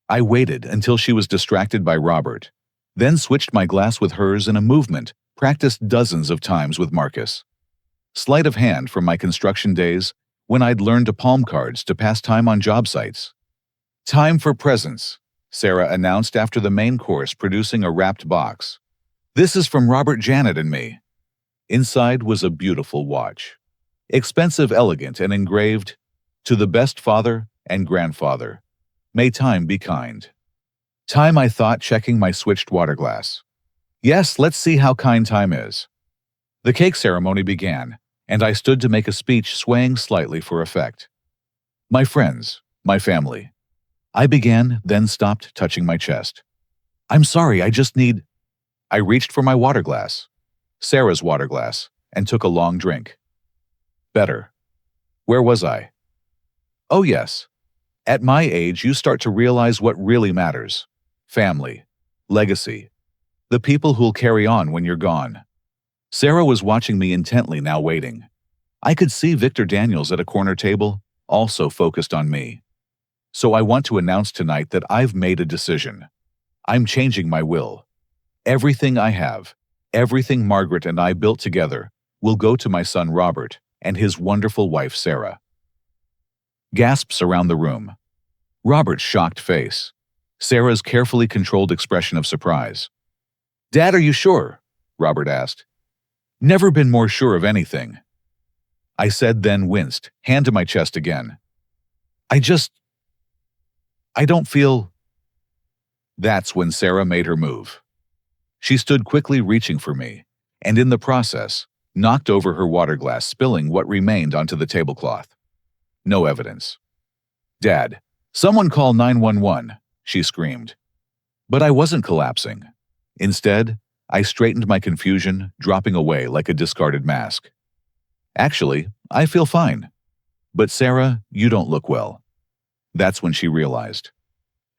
I waited until she was distracted by Robert, then switched my glass with hers in a movement practiced dozens of times with Marcus. Sleight of hand from my construction days when I'd learned to palm cards to pass time on job sites. "Time for presents," Sarah announced after the main course, producing a wrapped box. "This is from Robert, Janet, and me." Inside was a beautiful watch. Expensive, elegant, and engraved, "To the best father and grandfather. May time be kind." Time, I thought, checking my switched water glass. Yes, let's see how kind time is. The cake ceremony began, and I stood to make a speech, swaying slightly for effect. "My friends, my family." I began, then stopped, touching my chest. "I'm sorry, I just need—" I reached for my water glass, Sarah's water glass, and took a long drink. Better. Where was I? Oh yes. At my age, you start to realize what really matters. Family. Legacy. The people who'll carry on when you're gone. Sarah was watching me intently, now waiting. I could see Victor Daniels at a corner table, also focused on me. So I want to announce tonight that I've made a decision. I'm changing my will. Everything I have, everything Margaret and I built together, will go to my son Robert and his wonderful wife Sarah. Gasps around the room. Robert's shocked face. Sarah's carefully controlled expression of surprise. "Dad, are you sure?" Robert asked. "Never been more sure of anything," I said, then winced, hand to my chest again. I don't feel... That's when Sarah made her move. She stood quickly, reaching for me, and in the process, knocked over her water glass, spilling what remained onto the tablecloth. No evidence. "Dad, someone call 911, she screamed. But I wasn't collapsing. Instead, I straightened my confusion, dropping away like a discarded mask. "Actually, I feel fine. But Sarah, you don't look well." That's when she realized.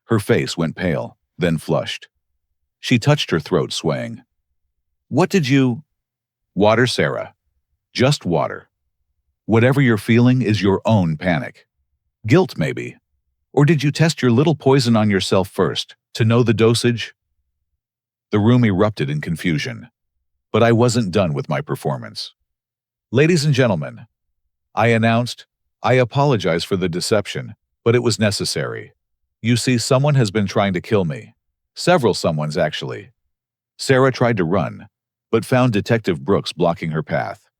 Her face went pale, then flushed. She touched her throat, swaying. "What did you—" "Water, Sarah. Just water. Whatever you're feeling is your own panic. Guilt, maybe. Or did you test your little poison on yourself first, to know the dosage?" The room erupted in confusion. But I wasn't done with my performance. "Ladies and gentlemen," I announced, "I apologize for the deception, but it was necessary. You see, someone has been trying to kill me. Several someones, actually." Sarah tried to run, but found Detective Brooks blocking her path.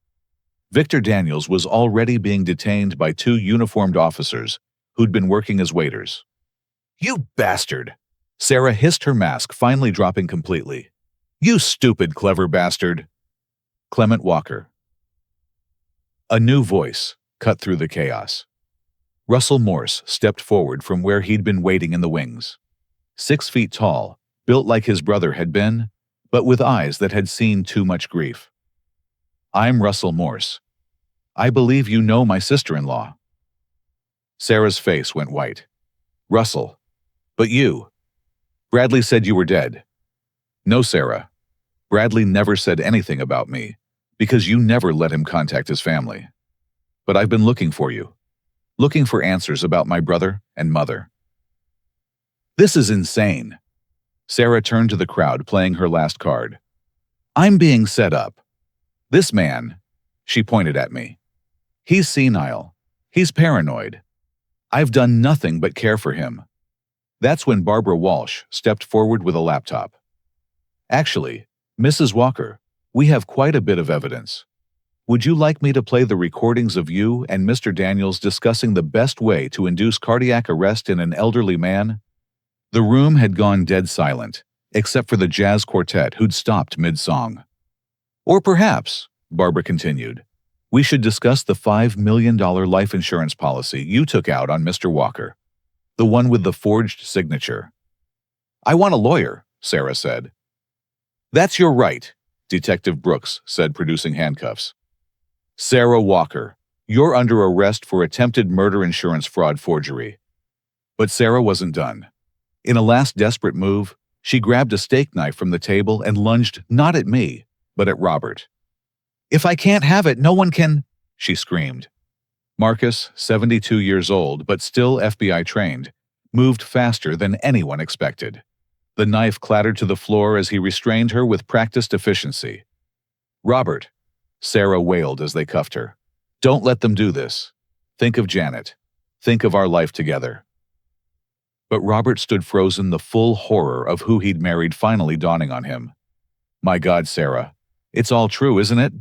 Victor Daniels was already being detained by 2 uniformed officers who'd been working as waiters. "You bastard!" Sarah hissed, her mask finally dropping completely. "You stupid, clever bastard!" Clement Walker. A new voice cut through the chaos. Russell Morse stepped forward from where he'd been waiting in the wings. 6 feet tall, built like his brother had been, but with eyes that had seen too much grief. "I'm Russell Morse. I believe you know my sister-in-law." Sarah's face went white. "Russell, but you. Bradley said you were dead." "No, Sarah. Bradley never said anything about me, because you never let him contact his family. But I've been looking for you. Looking for answers about my brother and mother." "This is insane." Sarah turned to the crowd, playing her last card. "I'm being set up. This man," she pointed at me, "he's senile. He's paranoid. I've done nothing but care for him." That's when Barbara Walsh stepped forward with a laptop. "Actually, Mrs. Walker, we have quite a bit of evidence. Would you like me to play the recordings of you and Mr. Daniels discussing the best way to induce cardiac arrest in an elderly man?" The room had gone dead silent, except for the jazz quartet who'd stopped mid-song. "Or perhaps," Barbara continued, "we should discuss the $5 million life insurance policy you took out on Mr. Walker, the one with the forged signature." "I want a lawyer," Sarah said. "That's your right," Detective Brooks said, producing handcuffs. "Sarah Walker, you're under arrest for attempted murder insurance fraud forgery." But Sarah wasn't done. In a last desperate move, she grabbed a steak knife from the table and lunged not at me, but at Robert. "If I can't have it, no one can," she screamed. Marcus, 72 years old but still FBI trained, moved faster than anyone expected. The knife clattered to the floor as he restrained her with practiced efficiency. "Robert," Sarah wailed as they cuffed her, "don't let them do this. Think of Janet. Think of our life together." But Robert stood frozen, the full horror of who he'd married finally dawning on him. "My God, Sarah, it's all true, isn't it?"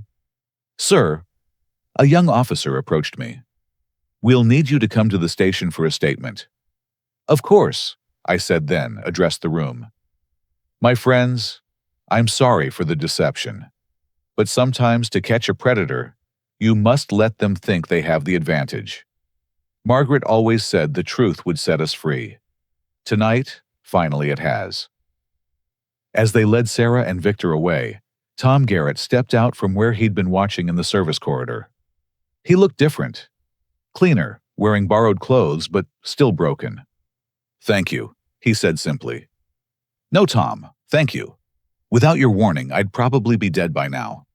"Sir," a young officer approached me. "We'll need you to come to the station for a statement." "Of course," I said, then addressed the room. "My friends, I'm sorry for the deception. But sometimes to catch a predator, you must let them think they have the advantage. Margaret always said the truth would set us free. Tonight, finally it has." As they led Sarah and Victor away, Tom Garrett stepped out from where he'd been watching in the service corridor. He looked different. Cleaner, wearing borrowed clothes, but still broken. "Thank you," he said simply. "No, Tom, thank you. Without your warning, I'd probably be dead by now."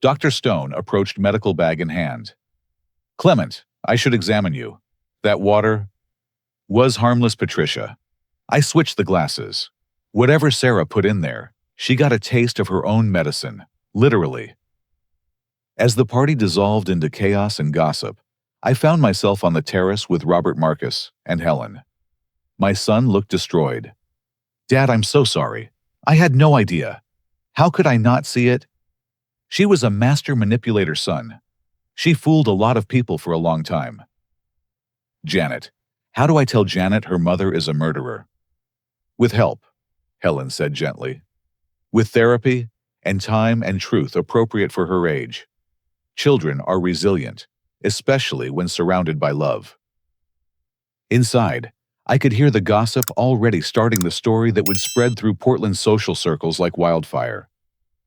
Dr. Stone approached, medical bag in hand. "Clement, I should examine you. That water was harmless, Patricia. I switched the glasses. Whatever Sarah put in there, she got a taste of her own medicine, literally." As the party dissolved into chaos and gossip, I found myself on the terrace with Robert Marcus and Helen. My son looked destroyed. "Dad, I'm so sorry. I had no idea. How could I not see it? She was a master manipulator, son. She fooled a lot of people for a long time." "Janet. How do I tell Janet her mother is a murderer?" "With help," Helen said gently. "With therapy and time and truth appropriate for her age. Children are resilient, especially when surrounded by love." Inside, I could hear the gossip already starting the story that would spread through Portland's social circles like wildfire.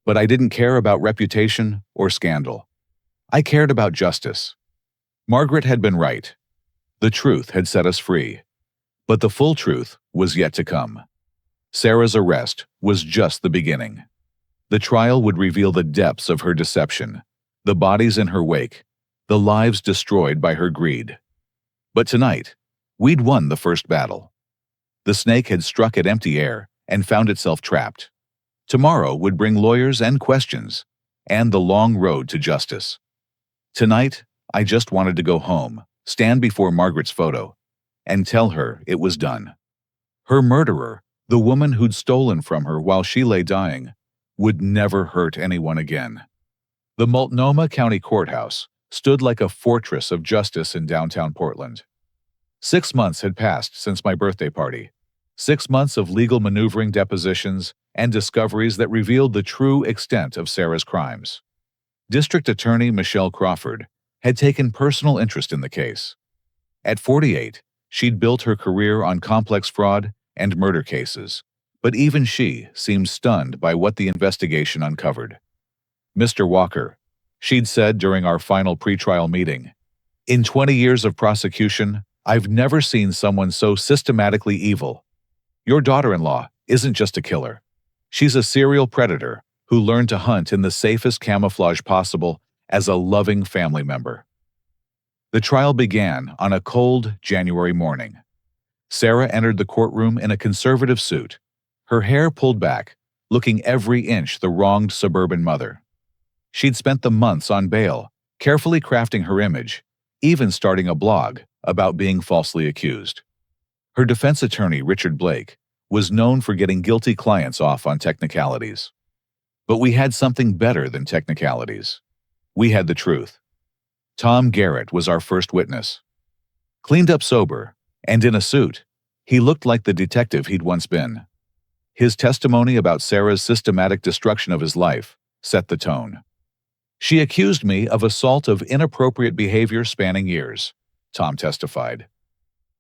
But I didn't care about reputation or scandal. I cared about justice. Margaret had been right. The truth had set us free. But the full truth was yet to come. Sarah's arrest was just the beginning. The trial would reveal the depths of her deception, the bodies in her wake, the lives destroyed by her greed. But tonight, we'd won the first battle. The snake had struck at empty air and found itself trapped. Tomorrow would bring lawyers and questions, and the long road to justice. Tonight, I just wanted to go home, stand before Margaret's photo, and tell her it was done. Her murderer, the woman who'd stolen from her while she lay dying, would never hurt anyone again. The Multnomah County Courthouse stood like a fortress of justice in downtown Portland. 6 months had passed since my birthday party. 6 months of legal maneuvering, depositions, and discoveries that revealed the true extent of Sarah's crimes. District Attorney Michelle Crawford had taken personal interest in the case. At 48, she'd built her career on complex fraud and murder cases, but even she seemed stunned by what the investigation uncovered. "Mr. Walker," she'd said during our final pretrial meeting, "in 20 years of prosecution, I've never seen someone so systematically evil. Your daughter-in-law isn't just a killer. She's a serial predator who learned to hunt in the safest camouflage possible as a loving family member." The trial began on a cold January morning. Sarah entered the courtroom in a conservative suit, her hair pulled back, looking every inch the wronged suburban mother. She'd spent the months on bail, carefully crafting her image, even starting a blog about being falsely accused. Her defense attorney, Richard Blake, was known for getting guilty clients off on technicalities. But we had something better than technicalities. We had the truth. Tom Garrett was our first witness. Cleaned up sober, and in a suit, he looked like the detective he'd once been. His testimony about Sarah's systematic destruction of his life set the tone. "She accused me of assault of inappropriate behavior spanning years," Tom testified.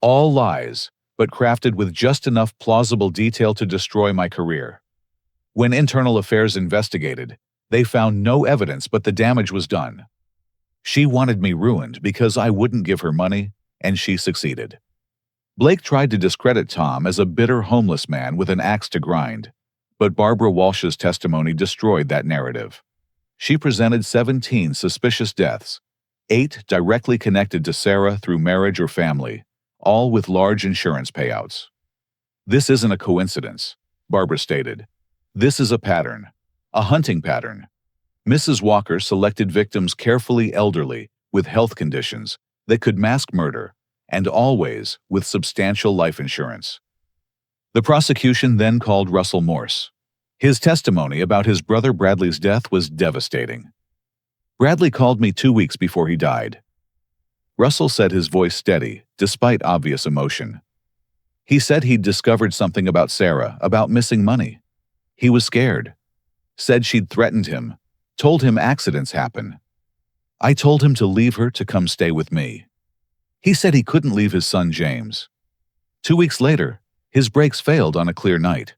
"All lies, but crafted with just enough plausible detail to destroy my career. When Internal Affairs investigated, they found no evidence, but the damage was done. She wanted me ruined because I wouldn't give her money, and she succeeded." Blake tried to discredit Tom as a bitter homeless man with an axe to grind, but Barbara Walsh's testimony destroyed that narrative. She presented 17 suspicious deaths, 8 directly connected to Sarah through marriage or family, all with large insurance payouts. "This isn't a coincidence," Barbara stated. "This is a pattern, a hunting pattern. Mrs. Walker selected victims carefully elderly, with health conditions that could mask murder, and always with substantial life insurance." The prosecution then called Russell Morse. His testimony about his brother Bradley's death was devastating. "Bradley called me 2 weeks before he died." Russell said, his voice steady, despite obvious emotion. "He said he'd discovered something about Sarah, about missing money. He was scared. Said she'd threatened him, told him accidents happen. I told him to leave her to come stay with me. He said he couldn't leave his son James. 2 weeks later, his brakes failed on a clear night."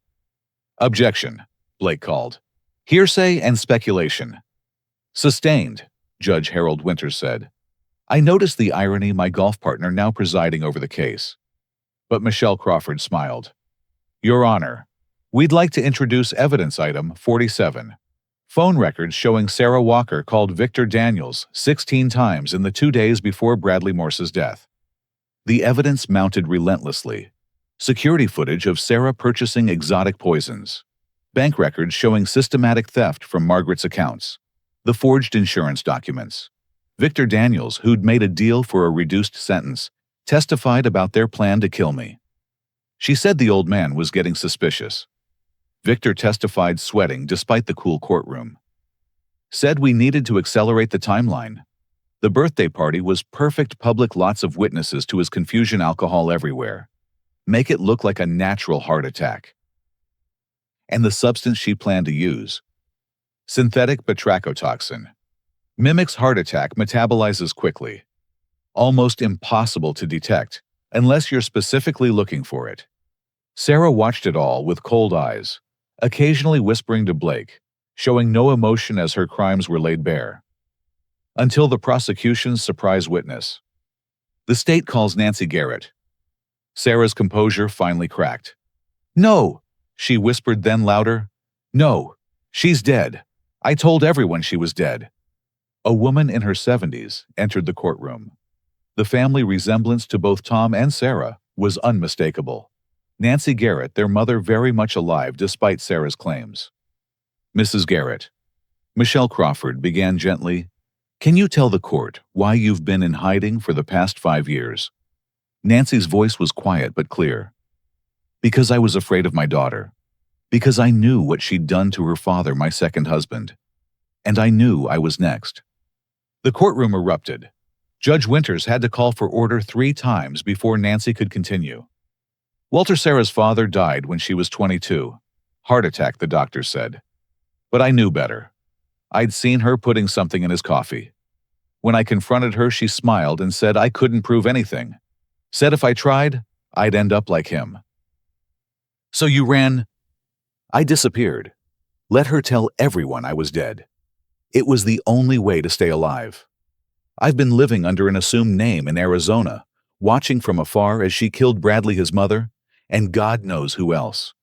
"Objection," Blake called. "Hearsay and speculation." "Sustained," Judge Harold Winters said. I noticed the irony, my golf partner now presiding over the case. But Michelle Crawford smiled. "Your Honor, we'd like to introduce evidence item 47. Phone records showing Sarah Walker called Victor Daniels 16 times in the 2 days before Bradley Morse's death." The evidence mounted relentlessly. Security footage of Sarah purchasing exotic poisons. Bank records showing systematic theft from Margaret's accounts. The forged insurance documents. Victor Daniels, who'd made a deal for a reduced sentence, testified about their plan to kill me. She said the old man was getting suspicious. Victor testified, sweating despite the cool courtroom. Said we needed to accelerate the timeline. The birthday party was perfect, public, lots of witnesses to his confusion, alcohol everywhere. Make it look like a natural heart attack. And the substance she planned to use. Synthetic batrachotoxin. Mimics heart attack, metabolizes quickly. Almost impossible to detect, unless you're specifically looking for it. Sarah watched it all with cold eyes, occasionally whispering to Blake, showing no emotion as her crimes were laid bare. Until the prosecution's surprise witness. The state calls Nancy Garrett. Sarah's composure finally cracked. "No," she whispered, then louder. "No, she's dead. I told everyone she was dead." A woman in her 70s entered the courtroom. The family resemblance to both Tom and Sarah was unmistakable. Nancy Garrett, their mother, very much alive despite Sarah's claims. "Mrs. Garrett," Michelle Crawford began gently, "can you tell the court why you've been in hiding for the past 5 years?" Nancy's voice was quiet but clear. "Because I was afraid of my daughter. Because I knew what she'd done to her father, my second husband. And I knew I was next." The courtroom erupted. Judge Winters had to call for order 3 times before Nancy could continue. "Walter, Sarah's father, died when she was 22. Heart attack, the doctor said. But I knew better. I'd seen her putting something in his coffee. When I confronted her, she smiled and said I couldn't prove anything. Said if I tried, I'd end up like him. So you ran? I disappeared. Let her tell everyone I was dead. It was the only way to stay alive. I've been living under an assumed name in Arizona, watching from afar as she killed Bradley, his mother, and God knows who else.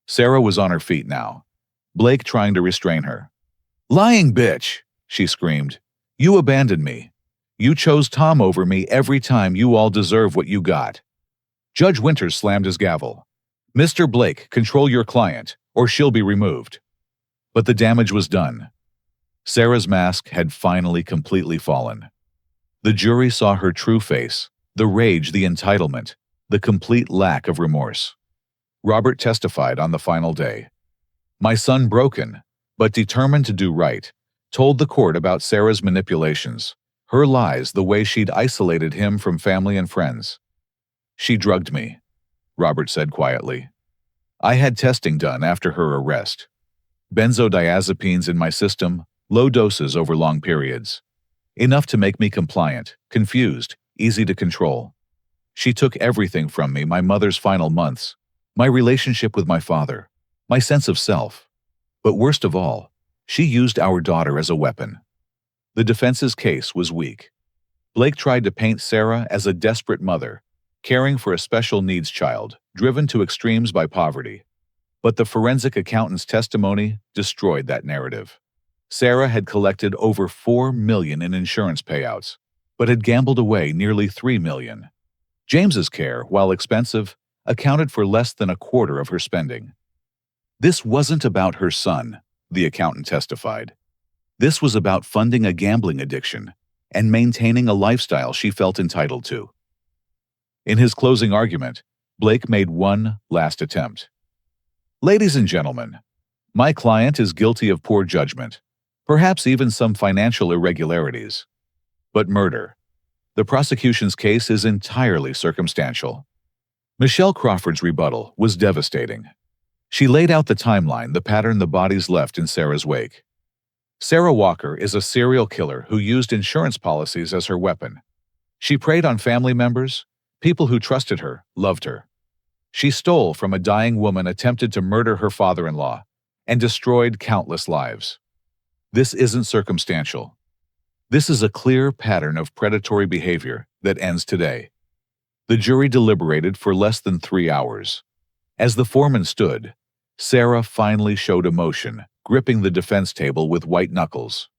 Sarah was on her feet now, Blake trying to restrain her. Lying bitch, she screamed. You abandoned me. You chose Tom over me every time. You all deserve what you got. Judge Winters slammed his gavel. Mr. Blake, control your client, or she'll be removed. But the damage was done. Sarah's mask had finally completely fallen. The jury saw her true face, the rage, the entitlement, the complete lack of remorse. Robert testified on the final day. My son, broken, but determined to do right, told the court about Sarah's manipulations, her lies, the way she'd isolated him from family and friends. She drugged me, Robert said quietly. I had testing done after her arrest. Benzodiazepines in my system, low doses over long periods. Enough to make me compliant, confused, easy to control. She took everything from me, my mother's final months, my relationship with my father, my sense of self. But worst of all, she used our daughter as a weapon. The defense's case was weak. Blake tried to paint Sarah as a desperate mother, caring for a special needs child, driven to extremes by poverty. But the forensic accountant's testimony destroyed that narrative. Sarah had collected over $4 million in insurance payouts, but had gambled away nearly $3 million. James's care, while expensive, accounted for less than a quarter of her spending. This wasn't about her son, the accountant testified. This was about funding a gambling addiction and maintaining a lifestyle she felt entitled to. In his closing argument, Blake made one last attempt. Ladies and gentlemen, my client is guilty of poor judgment, perhaps even some financial irregularities. But murder. The prosecution's case is entirely circumstantial. Michelle Crawford's rebuttal was devastating. She laid out the timeline, the pattern the bodies left in Sarah's wake. Sarah Walker is a serial killer who used insurance policies as her weapon. She preyed on family members, people who trusted her, loved her. She stole from a dying woman, attempted to murder her father-in-law, and destroyed countless lives. This isn't circumstantial. This is a clear pattern of predatory behavior that ends today. The jury deliberated for less than 3 hours. As the foreman stood, Sarah finally showed emotion, gripping the defense table with white knuckles.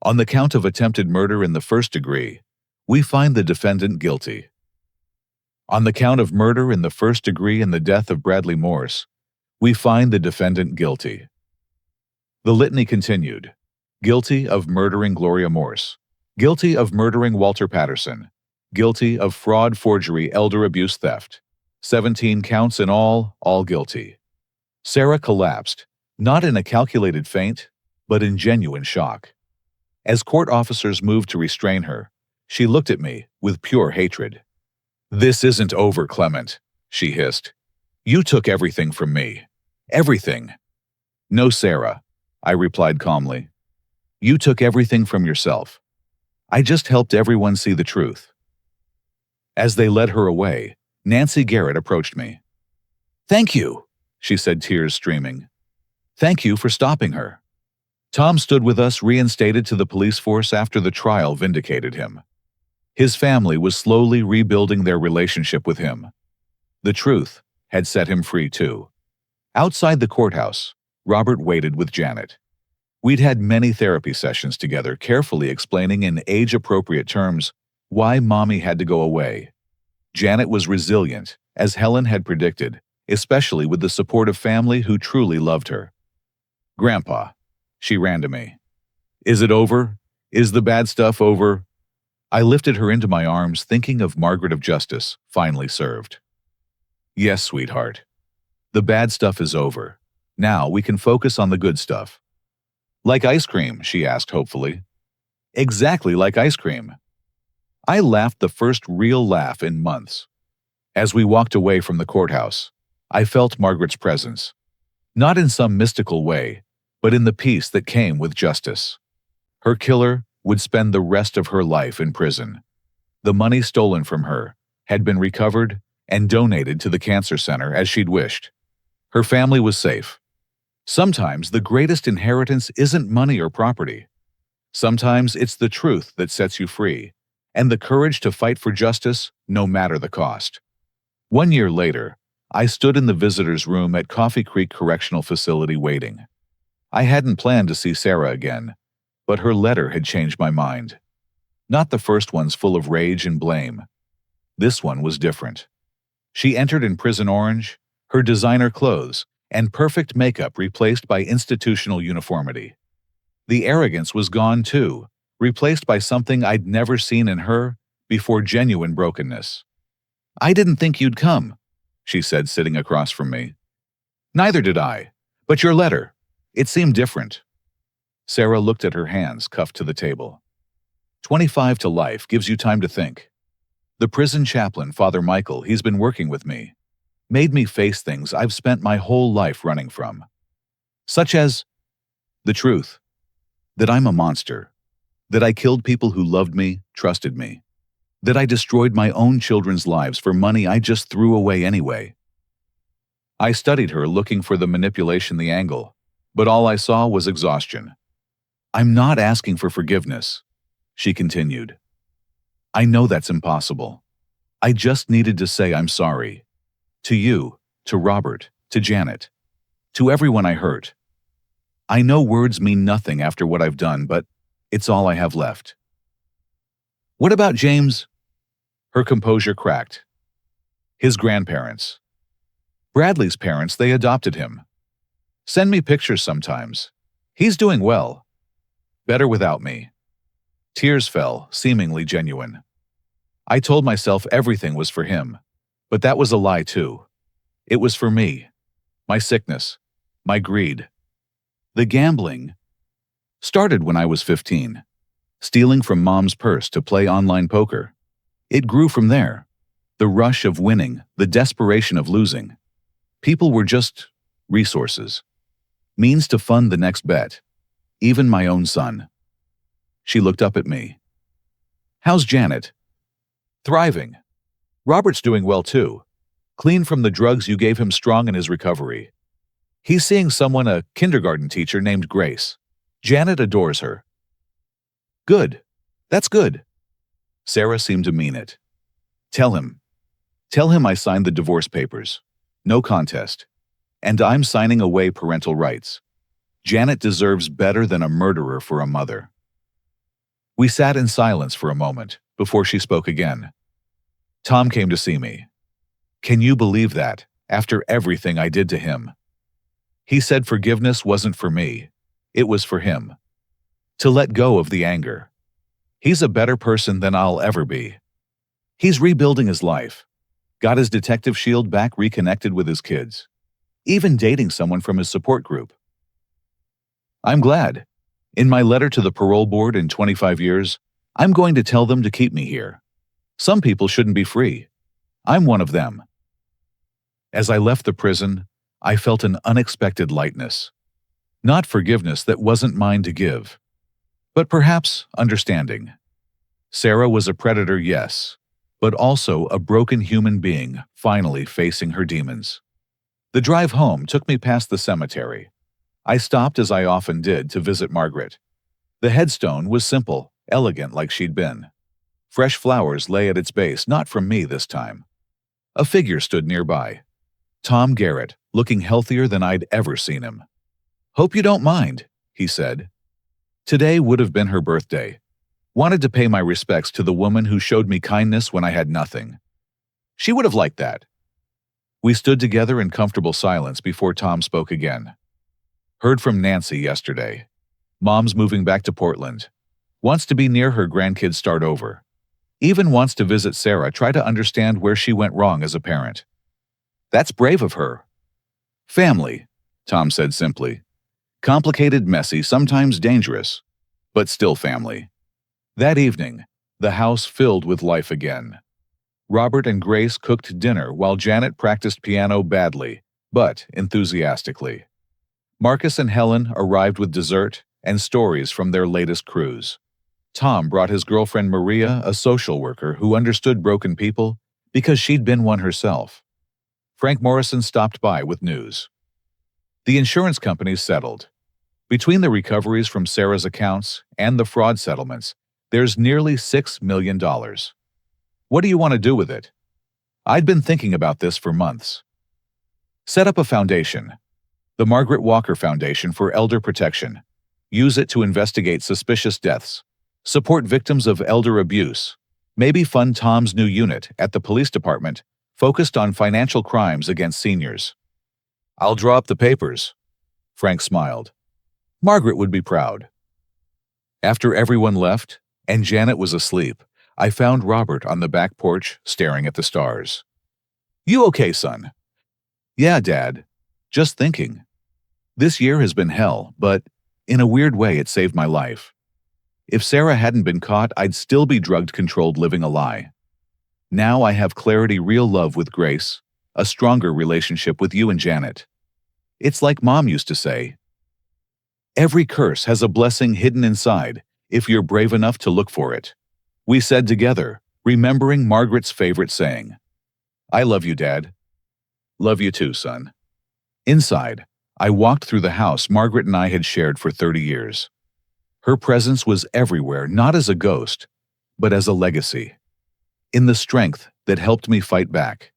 On the count of attempted murder in the first degree, we find the defendant guilty. On the count of murder in the first degree and the death of Bradley Morse, we find the defendant guilty. The litany continued. Guilty of murdering Gloria Morse. Guilty of murdering Walter Patterson. Guilty of fraud, forgery, elder abuse, theft. 17 counts in all guilty. Sarah collapsed, not in a calculated faint, but in genuine shock. As court officers moved to restrain her, she looked at me with pure hatred. This isn't over, Clement, she hissed. You took everything from me. Everything. No, Sarah, I replied calmly. You took everything from yourself. I just helped everyone see the truth. As they led her away, Nancy Garrett approached me. Thank you, she said, tears streaming. Thank you for stopping her. Tom stood with us, reinstated to the police force after the trial vindicated him. His family was slowly rebuilding their relationship with him. The truth had set him free too. Outside the courthouse, Robert waited with Janet. We'd had many therapy sessions together, carefully explaining in age-appropriate terms why Mommy had to go away. Janet was resilient, as Helen had predicted, especially with the support of family who truly loved her. Grandpa, she ran to me. Is it over? Is the bad stuff over? I lifted her into my arms, thinking of Margaret of Justice, finally served. Yes, sweetheart. The bad stuff is over. Now we can focus on the good stuff. Like ice cream, she asked hopefully. Exactly like ice cream. I laughed, the first real laugh in months. As we walked away from the courthouse, I felt Margaret's presence. Not in some mystical way, but in the peace that came with justice. Her killer would spend the rest of her life in prison. The money stolen from her, had been recovered and donated to the cancer center as she'd wished. Her family was safe. Sometimes the greatest inheritance isn't money or property. Sometimes it's the truth that sets you free, and the courage to fight for justice no matter the cost. 1 year later, I stood in the visitor's room at Coffee Creek Correctional Facility waiting. I hadn't planned to see Sarah again, but her letter had changed my mind. Not the first one's full of rage and blame. This one was different. She entered in prison orange, her designer clothes, and perfect makeup replaced by institutional uniformity. The arrogance was gone too, replaced by something I'd never seen in her before: genuine brokenness. "I didn't think you'd come," she said, sitting across from me. "Neither did I. But your letter, it seemed different." Sarah looked at her hands cuffed to the table. 25 to life gives you time to think. The prison chaplain, Father Michael, he's been working with me, made me face things I've spent my whole life running from. Such as the truth, that I'm a monster, that I killed people who loved me, trusted me, that I destroyed my own children's lives for money I just threw away anyway. I studied her, looking for the manipulation, the angle, but all I saw was exhaustion. "I'm not asking for forgiveness," she continued. "I know that's impossible. I just needed to say I'm sorry. To you, to Robert, to Janet, to everyone I hurt. I know words mean nothing after what I've done, but it's all I have left." "What about James?" Her composure cracked. "His grandparents. Bradley's parents, they adopted him. Send me pictures sometimes. He's doing well. Better without me." Tears fell, seemingly genuine. I told myself everything was for him, but that was a lie too. It was for me, my sickness, my greed. The gambling started when I was 15, stealing from Mom's purse to play online poker. It grew from there. The rush of winning, the desperation of losing. People were just resources, means to fund the next bet, even my own son. She looked up at me. "How's Janet?" "Thriving. Robert's doing well too. Clean from the drugs you gave him, strong in his recovery. He's seeing someone, a kindergarten teacher named Grace. Janet adores her." "Good. That's good." Sarah seemed to mean it. Tell him I signed the divorce papers. No contest. And I'm signing away parental rights. Janet deserves better than a murderer for a mother." We sat in silence for a moment before she spoke again. "Tom came to see me. Can you believe that, after everything I did to him? He said forgiveness wasn't for me. It was for him. To let go of the anger. He's a better person than I'll ever be. He's rebuilding his life. Got his detective shield back, reconnected with his kids. Even dating someone from his support group. I'm glad. In my letter to the parole board in 25 years, I'm going to tell them to keep me here. Some people shouldn't be free. I'm one of them." As I left the prison, I felt an unexpected lightness. Not forgiveness that wasn't mine to give, but perhaps understanding. Sarah was a predator, yes, but also a broken human being finally facing her demons. The drive home took me past the cemetery. I stopped, as I often did, to visit Margaret. The headstone was simple, elegant like she'd been. Fresh flowers lay at its base, not from me this time. A figure stood nearby. Tom Garrett, looking healthier than I'd ever seen him. "Hope you don't mind," he said. Today would have been her birthday. Wanted to pay my respects to the woman who showed me kindness when I had nothing. She would have liked that. We stood together in comfortable silence before Tom spoke again. "Heard from Nancy yesterday. Mom's moving back to Portland. Wants to be near her grandkids, start over. Even wants to visit Sarah, try to understand where she went wrong as a parent. That's brave of her." "Family," Tom said simply. "Complicated, messy, sometimes dangerous, but still family." That evening, the house filled with life again. Robert and Grace cooked dinner while Janet practiced piano badly, but enthusiastically. Marcus and Helen arrived with dessert and stories from their latest cruise. Tom brought his girlfriend Maria, a social worker who understood broken people, because she'd been one herself. Frank Morrison stopped by with news. The insurance companies settled. Between the recoveries from Sarah's accounts and the fraud settlements, there's nearly $6 million. What do you want to do with it? I'd been thinking about this for months. Set up a foundation. The Margaret Walker Foundation for Elder Protection. Use it to investigate suspicious deaths. Support victims of elder abuse. Maybe fund Tom's new unit at the police department focused on financial crimes against seniors. I'll draw up the papers. Frank smiled. Margaret would be proud. After everyone left, and Janet was asleep, I found Robert on the back porch staring at the stars. You okay, son? Yeah, Dad. Just thinking. This year has been hell, but in a weird way it saved my life. If Sarah hadn't been caught, I'd still be drugged-controlled living a lie. Now I have clarity, real love with Grace, a stronger relationship with you and Janet. It's like Mom used to say, every curse has a blessing hidden inside, if you're brave enough to look for it. We said together, remembering Margaret's favorite saying. I love you, Dad. Love you too, son. Inside, I walked through the house Margaret and I had shared for 30 years. Her presence was everywhere, not as a ghost, but as a legacy. In the strength that helped me fight back.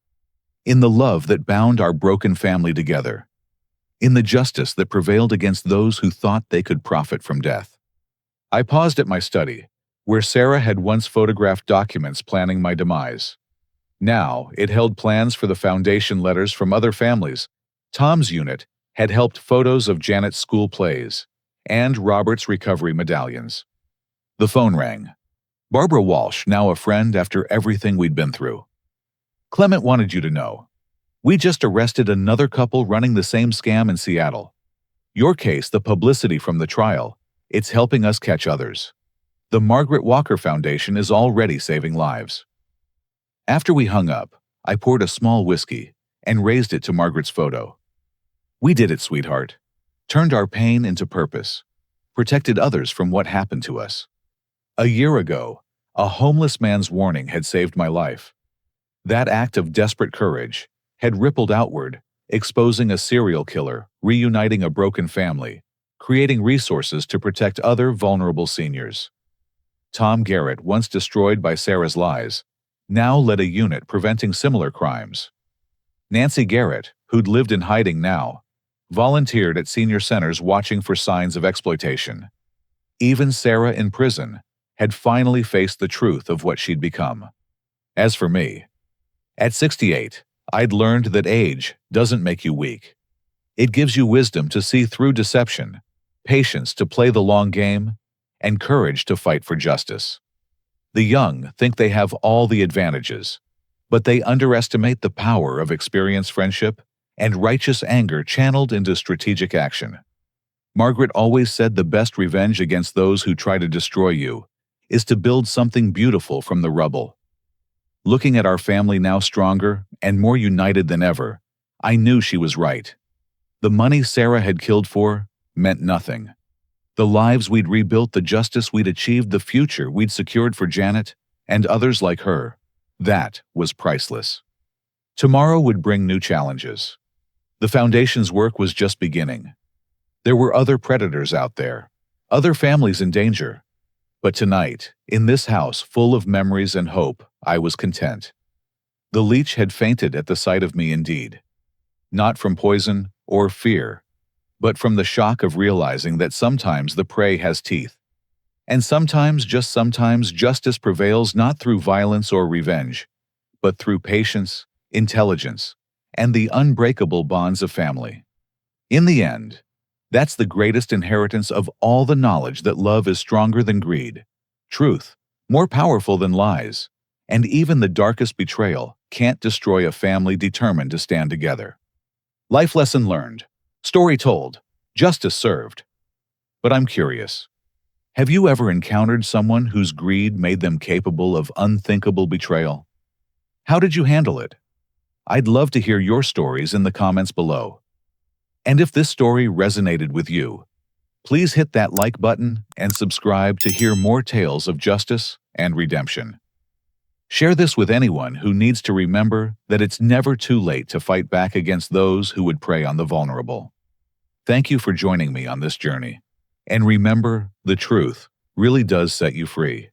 In the love that bound our broken family together. In the justice that prevailed against those who thought they could profit from death. I paused at my study, where Sarah had once photographed documents planning my demise. Now, it held plans for the foundation, letters from other families. Tom's unit had helped photos of Janet's school plays and Robert's recovery medallions. The phone rang. Barbara Walsh, now a friend after everything we'd been through. Clement wanted you to know. We just arrested another couple running the same scam in Seattle. Your case, the publicity from the trial, it's helping us catch others. The Margaret Walker Foundation is already saving lives. After we hung up, I poured a small whiskey and raised it to Margaret's photo. We did it, sweetheart. Turned our pain into purpose. Protected others from what happened to us. A year ago, a homeless man's warning had saved my life. That act of desperate courage had rippled outward, exposing a serial killer, reuniting a broken family, creating resources to protect other vulnerable seniors. Tom Garrett, once destroyed by Sarah's lies, now led a unit preventing similar crimes. Nancy Garrett, who'd lived in hiding now, volunteered at senior centers watching for signs of exploitation. Even Sarah in prison had finally faced the truth of what she'd become. As for me, at 68, I'd learned that age doesn't make you weak. It gives you wisdom to see through deception, patience to play the long game, and courage to fight for justice. The young think they have all the advantages, but they underestimate the power of experienced friendship and righteous anger channeled into strategic action. Margaret always said the best revenge against those who try to destroy you is to build something beautiful from the rubble. Looking at our family now stronger and more united than ever, I knew she was right. The money Sarah had killed for meant nothing. The lives we'd rebuilt, the justice we'd achieved, the future we'd secured for Janet and others like her, that was priceless. Tomorrow would bring new challenges. The foundation's work was just beginning. There were other predators out there, other families in danger. But tonight, in this house full of memories and hope, I was content. The leech had fainted at the sight of me indeed. Not from poison or fear, but from the shock of realizing that sometimes the prey has teeth. And sometimes, just sometimes, justice prevails not through violence or revenge, but through patience, intelligence, and the unbreakable bonds of family. In the end, that's the greatest inheritance of all the knowledge that love is stronger than greed, truth, more powerful than lies, and even the darkest betrayal can't destroy a family determined to stand together. Life lesson learned, story told, justice served. But I'm curious, have you ever encountered someone whose greed made them capable of unthinkable betrayal? How did you handle it? I'd love to hear your stories in the comments below. And if this story resonated with you, please hit that like button and subscribe to hear more tales of justice and redemption. Share this with anyone who needs to remember that it's never too late to fight back against those who would prey on the vulnerable. Thank you for joining me on this journey. And remember, the truth really does set you free.